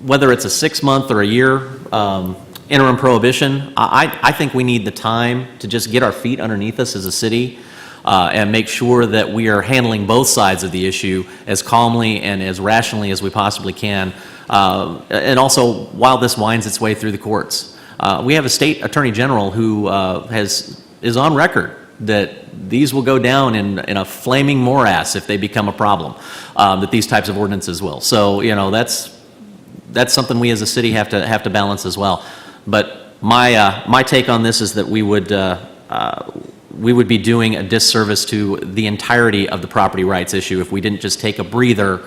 whether it's a 6-month or a year interim prohibition, I think we need the time to just get our feet underneath us as a city and make sure that we are handling both sides of the issue as calmly and as rationally as we possibly can. And also, while this winds its way through the courts. We have a state attorney general who is on record that these will go down in a flaming morass if they become a problem, that these types of ordinances will. So, you know, that's something we as a city have to balance as well. But my take on this is that we would be doing a disservice to the entirety of the property rights issue if we didn't just take a breather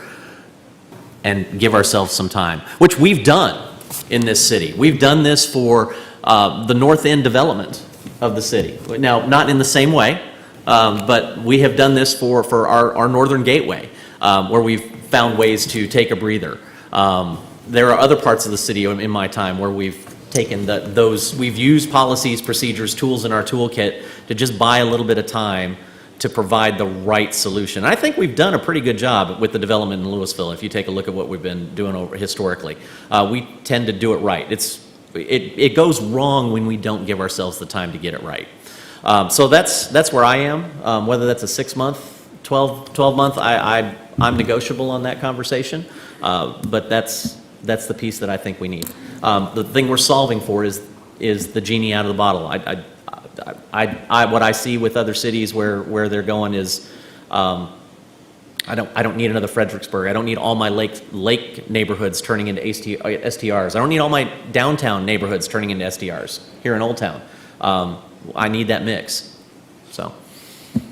and give ourselves some time, which we've done in this city. We've done this for the North End development of the city. Now, not in the same way, but we have done this for our Northern Gateway, where we've found ways to take a breather. There are other parts of the city in my time where we've taken we've used policies, procedures, tools in our toolkit to just buy a little bit of time to provide the right solution. I think we've done a pretty good job with the development in Lewisville. If you take a look at what we've been doing historically, we tend to do it right. It goes wrong when we don't give ourselves the time to get it right. So that's where I am. Whether that's a 6-month, 12-month, I'm negotiable on that conversation. But that's the piece that I think we need. The thing we're solving for is the genie out of the bottle. What I see with other cities where they're going is, I don't need another Fredericksburg. I don't need all my lake neighborhoods turning into STRs. I don't need all my downtown neighborhoods turning into STRs here in Old Town. I need that mix. So,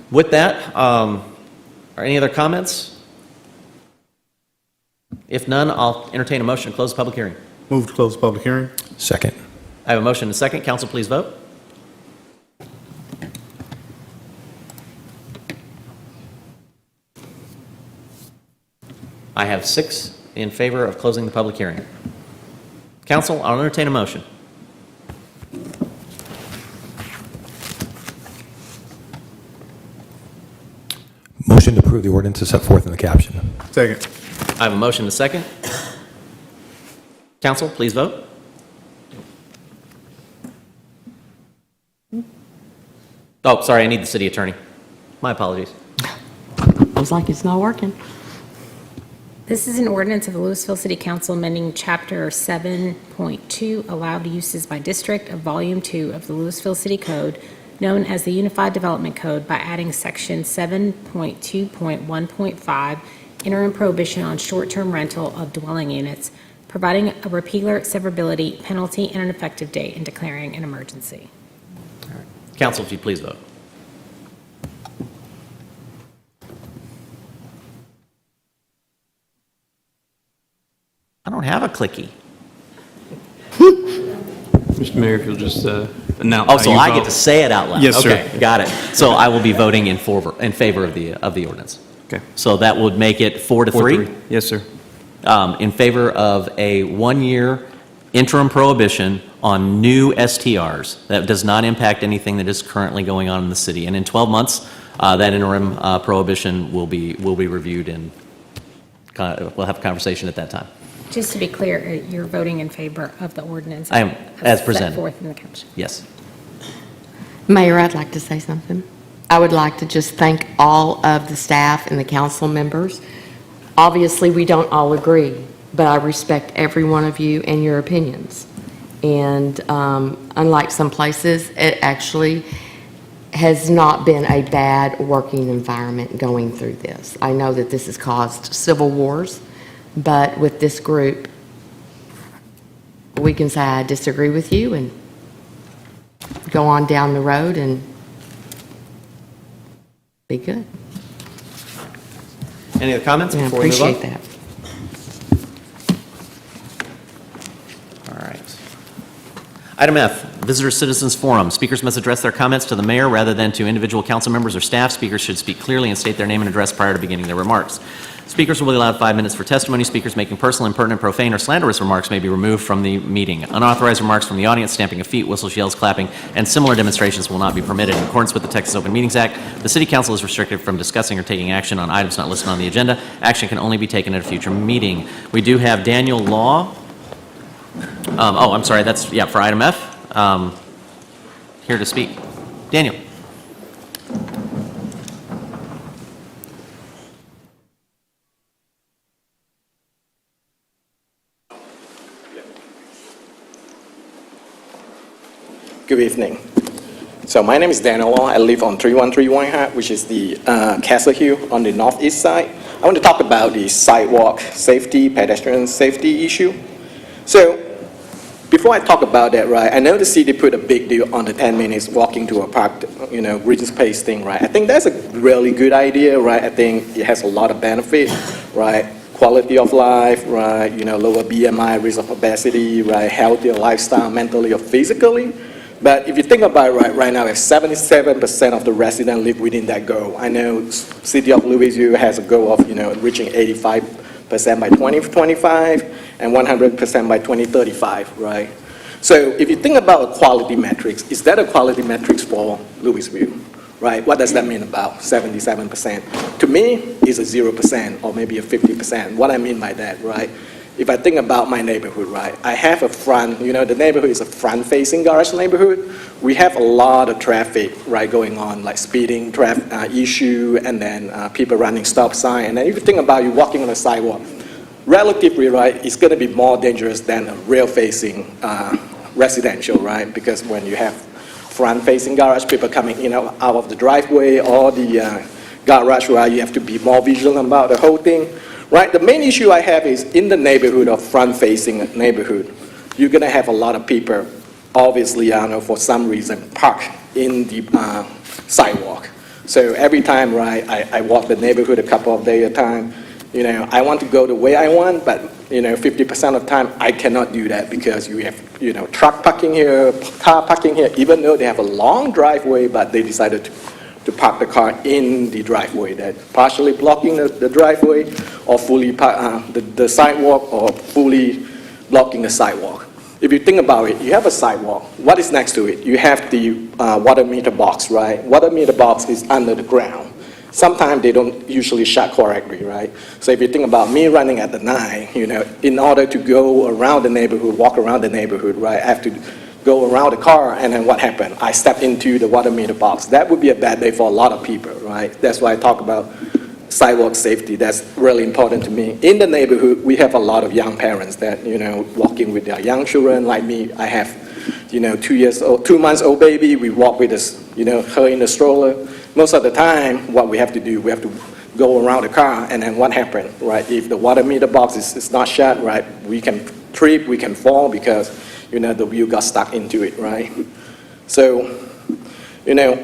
with that, are any other comments? If none, I'll entertain a motion to close the public hearing. Move to close the public hearing. Second. I have a motion and a second. Council, please vote. I have 6 in favor of closing the public hearing. Council, I'll entertain a motion. Motion to approve the ordinance is set forth in the caption. Second. I have a motion and a second. Council, please vote. Oh, sorry, I need the city attorney. My apologies. Looks like it's not working. This is an ordinance of the Lewisville City Council amending Chapter 7.2, Allowed Uses by District of Volume 2 of the Lewisville City Code, known as the Unified Development Code, by adding Section 7.2.1.5, interim prohibition on short-term rental of dwelling units, providing a repealer, severability, penalty, and an effective date, and declaring an emergency. Council, if you please vote. I don't have a clicky. Mr. Mayor, if you'll just announce. Oh, so I get to say it out loud? Yes, sir. Okay, got it. So I will be voting in favor of the ordinance. Okay. So that would make it 4-3? Yes, sir. In favor of a 1-year interim prohibition on new STRs that does not impact anything that is currently going on in the city. And in 12 months, that interim prohibition will be reviewed, and we'll have a conversation at that time. Just to be clear, you're voting in favor of the ordinance? I am, as presented. Set forth in the caption. Yes. Mayor, I'd like to say something. I would like to just thank all of the staff and the council members. Obviously, we don't all agree, but I respect every one of you and your opinions. And unlike some places, it actually has not been a bad working environment going through this. I know that this has caused civil wars, but with this group, we can say I disagree with you and go on down the road and be good. Any other comments Yeah, I before we move on? appreciate that. All right. Item F, Visitor Citizens Forum. Speakers must address their comments to the mayor rather than to individual council members or staff. Speakers should speak clearly and state their name and address prior to beginning their remarks. Speakers will be allowed 5 minutes for testimony. Speakers making personal, impertinent, profane, or slanderous remarks may be removed from the meeting. Unauthorized remarks from the audience, stamping of feet, whistles, yells, clapping, and similar demonstrations will not be permitted. In accordance with the Texas Open Meetings Act, the City Council is restricted from discussing or taking action on items not listed on the agenda. Action can only be taken at a future meeting. We do have Daniel Law. I'm sorry, that's, for item F. Here to speak. Daniel. Good evening. So my name is Daniel Law. I live on 3131 Hat, which is the Castle Hill on the northeast side. I want to talk about the sidewalk safety, pedestrian safety issue. So before I talk about that, right, I know the city put a big deal on the 10 minutes walking to a park, green space thing, right? I think that's a really good idea, right? I think it has a lot of benefit, right? Quality of life, right? Lower BMI, risk of obesity, right? Healthier lifestyle, mentally or physically. But if you think about it, right now, 77% of the residents live within that goal. I know City of Lewisville has a goal of, reaching 85% by 2025 and 100% by 2035, right? So if you think about quality metrics, is that a quality metrics for Lewisville, right? What does that mean about 77%? To me, it's a 0% or maybe a 50%. What I mean by that, right? If I think about my neighborhood, right, I have a front, the neighborhood is a front-facing garage neighborhood. We have a lot of traffic, right, going on, like speeding issue, and then people running stop sign. And then if you think about you walking on a sidewalk, relatively, right, it's going to be more dangerous than a rear-facing residential, right? Because when you have front-facing garage, people coming in out of the driveway or the garage, right, you have to be more vigilant about the whole thing. Right, the main issue I have is in the neighborhood of front-facing neighborhood, you're gonna have a lot of people, obviously, for some reason, park in the sidewalk. So every time, right, I walk the neighborhood a couple of days at a time, I want to go the way I want, but 50% of the time I cannot do that because you have, truck parking here, car parking here, even though they have a long driveway, but they decided to park the car in the driveway, that partially blocking the driveway or fully the sidewalk or fully blocking the sidewalk. If you think about it, you have a sidewalk. What is next to it? You have the water meter box, right? Water meter box is under the ground. Sometimes they don't usually shut correctly, right? So if you think about me running at the 9, in order to go around the neighborhood, walk around the neighborhood, right, I have to go around the car, and then what happened? I step into the water meter box. That would be a bad day for a lot of people, right? That's why I talk about sidewalk safety. That's really important to me. In the neighborhood, we have a lot of young parents that, walking with their young children. Like me, I have, 2 months old baby. We walk with this, her in the stroller. Most of the time, what we have to do, we have to go around the car, and then what happened, right? If the water meter box is not shut, right, we can trip, we can fall because the wheel got stuck into it, right? So,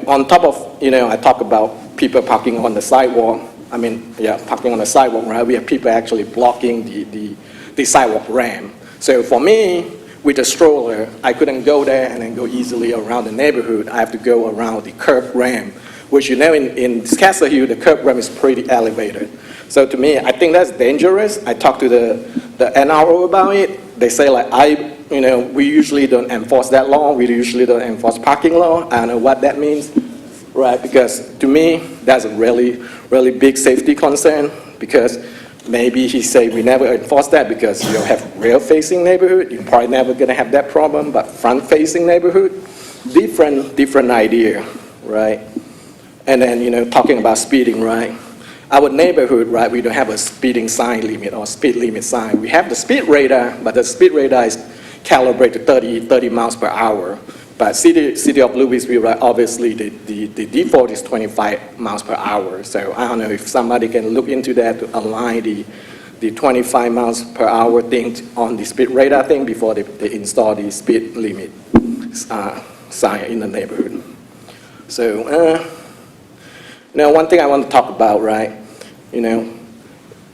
on top of, I talk about people parking on the sidewalk. Parking on the sidewalk, right? We have people actually blocking the sidewalk ramp. So for me, with a stroller, I couldn't go there and then go easily around the neighborhood. I have to go around the curb ramp, which in Castle Hill, the curb ramp is pretty elevated. So to me, I think that's dangerous. I talked to the NRO about it. They say we usually don't enforce that law. We usually don't enforce parking law. I don't know what that means, right? Because to me, that's a really, really big safety concern because maybe he say we never enforce that because you have rear-facing neighborhood. You're probably never going to have that problem, but front-facing neighborhood, different idea, right? And then, talking about speeding, right? Our neighborhood, right, we don't have a speeding sign limit or speed limit sign. We have the speed radar, but the speed radar is calibrated 30 miles per hour. But City of Lewisville, right, obviously the default is 25 miles per hour. So I don't know if somebody can look into that to align the 25 miles per hour thing on the speed radar thing before they install the speed limit sign in the neighborhood. So, one thing I want to talk about, right,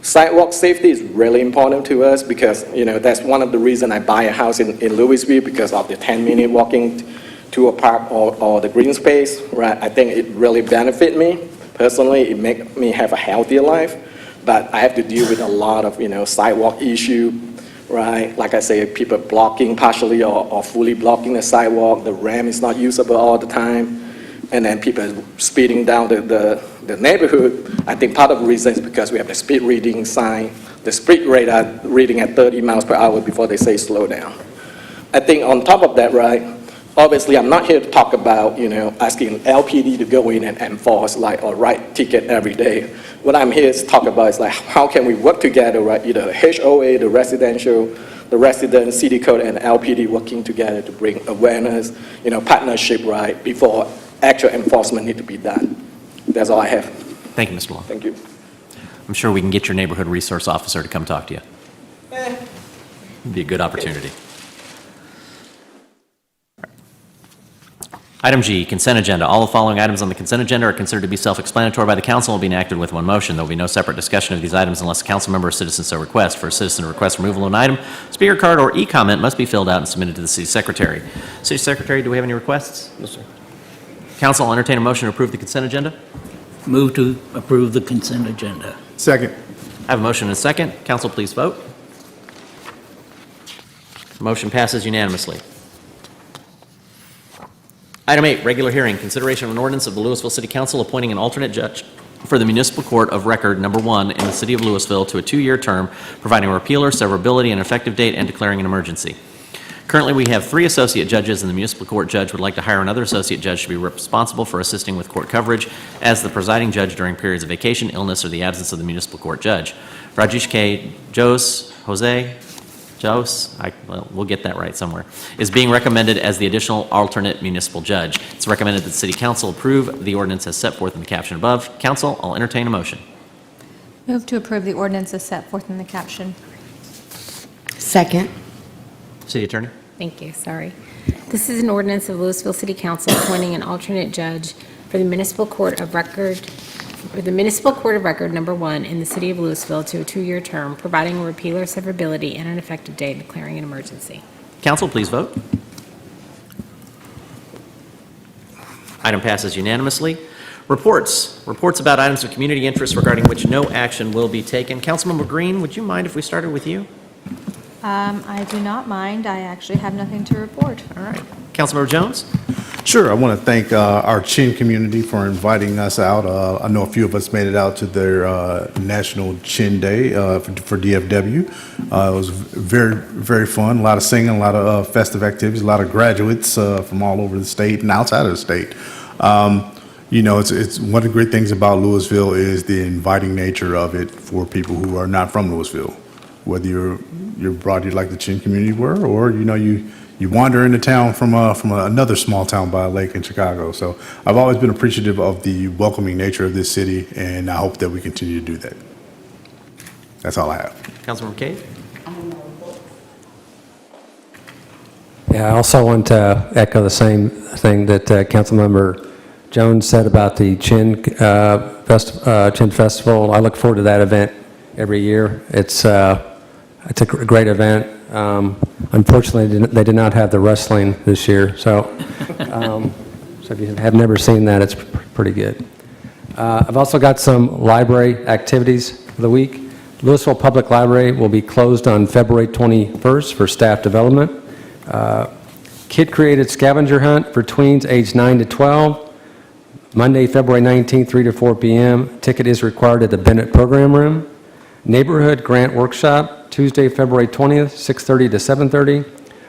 sidewalk safety is really important to us because, that's one of the reasons I buy a house in Lewisville because of the 10-minute walking to a park or the green space, right, I think it really benefit me. Personally, it make me have a healthier life, but I have to deal with a lot of, sidewalk issue, right? Like I say, people blocking partially or fully blocking the sidewalk, the ramp is not usable all the time, and then people speeding down the neighborhood. I think part of the reason is because we have the speed reading sign, the speed radar reading at 30 miles per hour before they say slow down. I think on top of that, right, obviously I'm not here to talk about, asking LPD to go in and enforce or write ticket every day. What I'm here to talk about is how can we work together, right, either the HOA, the resident, city code, and LPD working together to bring awareness, partnership, right, before actual enforcement need to be done. That's all I have. Thank you, Mr. Long. Thank you. I'm sure we can get your neighborhood resource officer to come talk to you. It'd be a good opportunity. Item G, consent agenda. All the following items on the consent agenda are considered to be self-explanatory by the council and will be enacted with one motion. There will be no separate discussion of these items unless a council member or citizen so requests. For a citizen to request removal of an item, speaker card or e-comment must be filled out and submitted to the city secretary. City secretary, do we have any requests? Yes, sir. Council, I'll entertain a motion to approve the consent agenda. Move to approve the consent agenda. Second. I have a motion and a second. Council, please vote. Motion passes unanimously. Item 8, regular hearing, consideration of an ordinance of the Lewisville City Council appointing an alternate judge for the Municipal Court of Record Number 1 in the City of Lewisville to a 2-year term, providing a repeal or severability and effective date and declaring an emergency. Currently, we have 3 associate judges, and the municipal court judge would like to hire another associate judge to be responsible for assisting with court coverage as the presiding judge during periods of vacation, illness, or the absence of the municipal court judge. Rajesh K. We'll get that right somewhere, is being recommended as the additional alternate municipal judge. It's recommended that the City Council approve the ordinance as set forth in the caption above. Council, I'll entertain a motion. Move to approve the ordinance as set forth in the caption. Second. City Attorney. Thank you, sorry. This is an ordinance of Lewisville City Council appointing an alternate judge for the Municipal Court of Record, Number 1 in the City of Lewisville to a 2-year term, providing a repeal or severability and an effective date, declaring an emergency. Council, please vote. Item passes unanimously. Reports about items of community interest regarding which no action will be taken. Councilmember Green, would you mind if we started with you? I do not mind. I actually have nothing to report. All right. Councilmember Jones? Sure. I want to thank our Chin community for inviting us out. I know a few of us made it out to their National Chin Day for DFW. It was very, very fun. A lot of singing, a lot of festive activities, a lot of graduates from all over the state and outside of the state. It's one of the great things about Lewisville is the inviting nature of it for people who are not from Lewisville. Whether you're brought here like the Chin community were, or you wander into town from another small town by a lake in Chicago. So I've always been appreciative of the welcoming nature of this city, and I hope that we continue to do that. That's all I have. Councilmember Cade? Yeah, I also want to echo the same thing that Councilmember Jones said about the Chin Festival. I look forward to that event every year. It's a great event. Unfortunately, they did not have the wrestling this year, so if you have never seen that, it's pretty good. I've also got some library activities for the week. Lewisville Public Library will be closed on February 21st for staff development. Kid-created scavenger hunt for tweens aged 9 to 12. Monday, February 19th, 3 to 4 p.m. Ticket is required at the Bennett Program Room. Neighborhood Grant Workshop, Tuesday, February 20th, 6:30 to 7:30.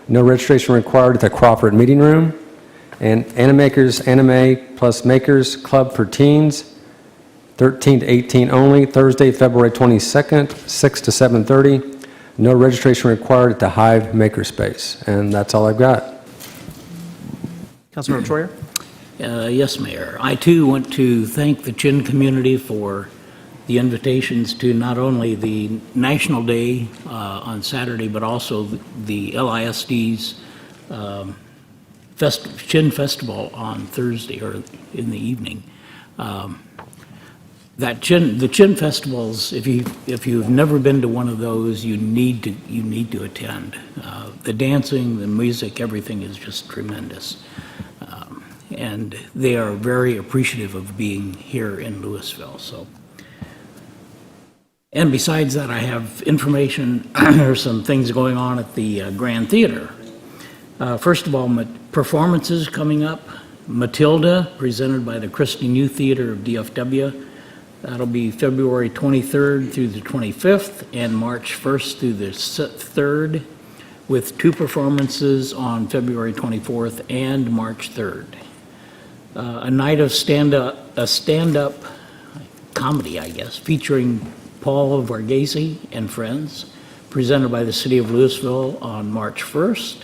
No registration required at the Crawford Meeting Room. And Animakers Anime Plus Makers Club for Teens, 13 to 18 only, Thursday, February 22nd, 6 to 7:30. No registration required at the Hive Makerspace. And that's all I've got. Councilmember Troyer? Yes, Mayor. I, too, want to thank the Chin community for the invitations to not only the National Day on Saturday, but also the LISD's Chin Festival on Thursday or in the evening. The Chin festivals, if you've never been to one of those, you need to attend. The dancing, the music, everything is just tremendous. and they are very appreciative of being here in Lewisville, so. And besides that, I have information, there's some things going on at the Grand Theater. First of all, performances coming up. Matilda, presented by the Christian Youth Theater of DFW. That'll be February 23rd through the 25th and March 1st through the 3rd, with 2 performances on February 24th and March 3rd. A night of stand-up comedy, I guess, featuring Paul Varghese and Friends, presented by the City of Lewisville on March 1st.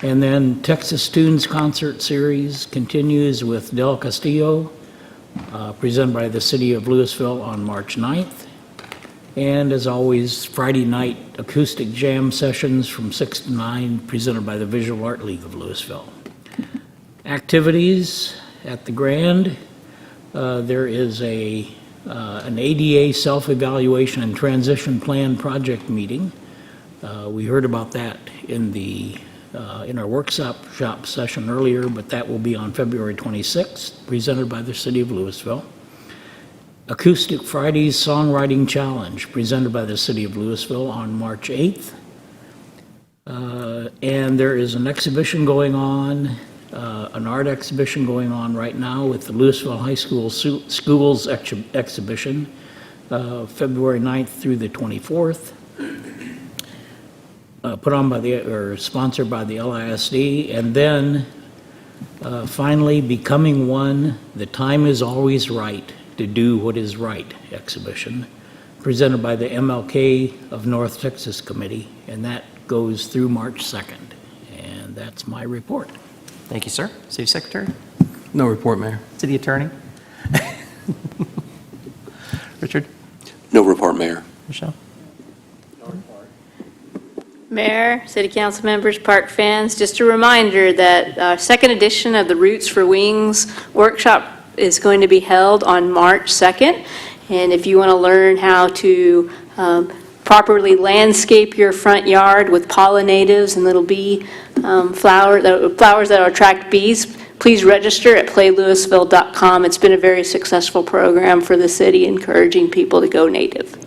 And then Texas Tunes Concert Series continues with Del Castillo, presented by the City of Lewisville on March 9th. And as always, Friday night acoustic jam sessions from 6 to 9, presented by the Visual Art League of Lewisville. Activities at the Grand, there is an ADA self-evaluation and transition plan project meeting. We heard about that in our workshop session earlier, but that will be on February 26th, presented by the City of Lewisville. Acoustic Fridays Songwriting Challenge, presented by the City of Lewisville on March 8th. And there is an exhibition going on, an art exhibition going on right now with the Lewisville High School Schools exhibition, February 9th through the 24th. Put on by sponsored by the LISD, and then finally, Becoming One, The Time Is Always Right to Do What Is Right exhibition, presented by the MLK of North Texas Committee, and that goes through March 2nd. And that's my report. Thank you, sir. City Secretary? No report, Mayor. City Attorney? Richard? No report, Mayor. Michelle? Mayor, City Council members, park fans, just a reminder that our second edition of the Roots for Wings workshop is going to be held on March 2nd. And if you want to learn how to properly landscape your front yard with pollinatives and little bee flowers that attract bees, please register at playlewisville.com. It's been a very successful program for the city, encouraging people to go native.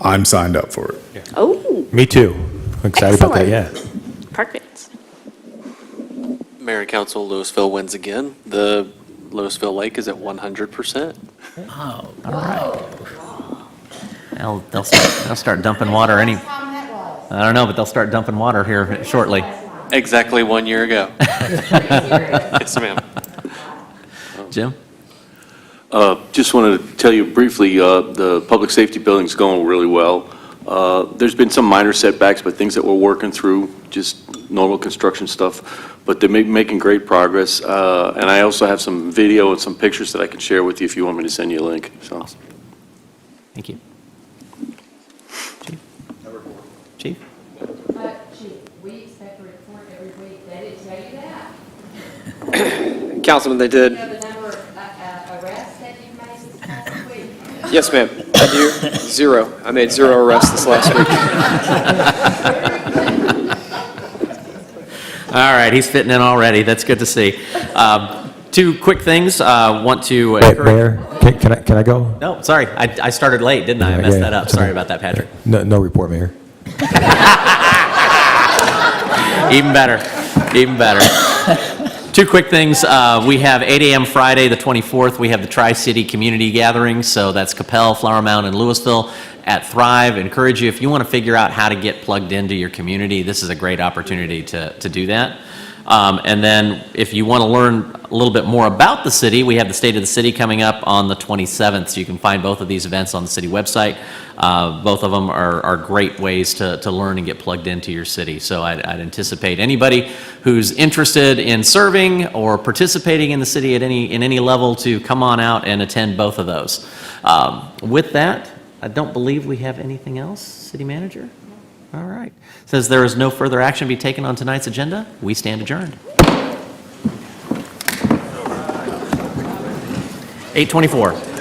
I'm signed up for it. Oh, Me too. I'm excited about that, yeah. perfect. Mayor and Council, Lewisville wins again. The Lewisville Lake is at 100%. Oh, all right. They'll start dumping water I don't know, but they'll start dumping water here shortly. Exactly 1 year ago. Yes, ma'am. Jim? Just wanted to tell you briefly, the public safety building's going really well. There's been some minor setbacks, but things that we're working through, just normal construction stuff, but they're making great progress. And I also have some video and some pictures that I can share with you if you want me to send you a link. So. Awesome. Thank you. Chief? Chief, we expect a report every week. They didn't tell you that? Councilman, they Do you did. know the number of arrests that you've made this past week? Yes, ma'am. I do. 0. I made 0 arrests this last week. All right, he's fitting in already. That's good to see. 2 quick things. Want to Wait, encourage- Mayor, can I go? No, sorry. I started late, didn't I? I messed that up. Sorry about that, Patrick. No report, Mayor. Even better. Even better. 2 quick things. We have 8 a.m. Friday, the 24th. We have the Tri-City Community Gathering. So that's Capel, Flower Mound, and Lewisville at Thrive. Encourage you, if you want to figure out how to get plugged into your community, this is a great opportunity to do that. And then if you want to learn a little bit more about the city, we have the State of the City coming up on the 27th. So you can find both of these events on the city website. Both of them are great ways to learn and get plugged into your city. So I'd anticipate anybody who's interested in serving or participating in the city at any level to come on out and attend both of those. With that, I don't believe we have anything else, City Manager? All right. Says there is no further action to be taken on tonight's agenda. We stand adjourned. 8:24.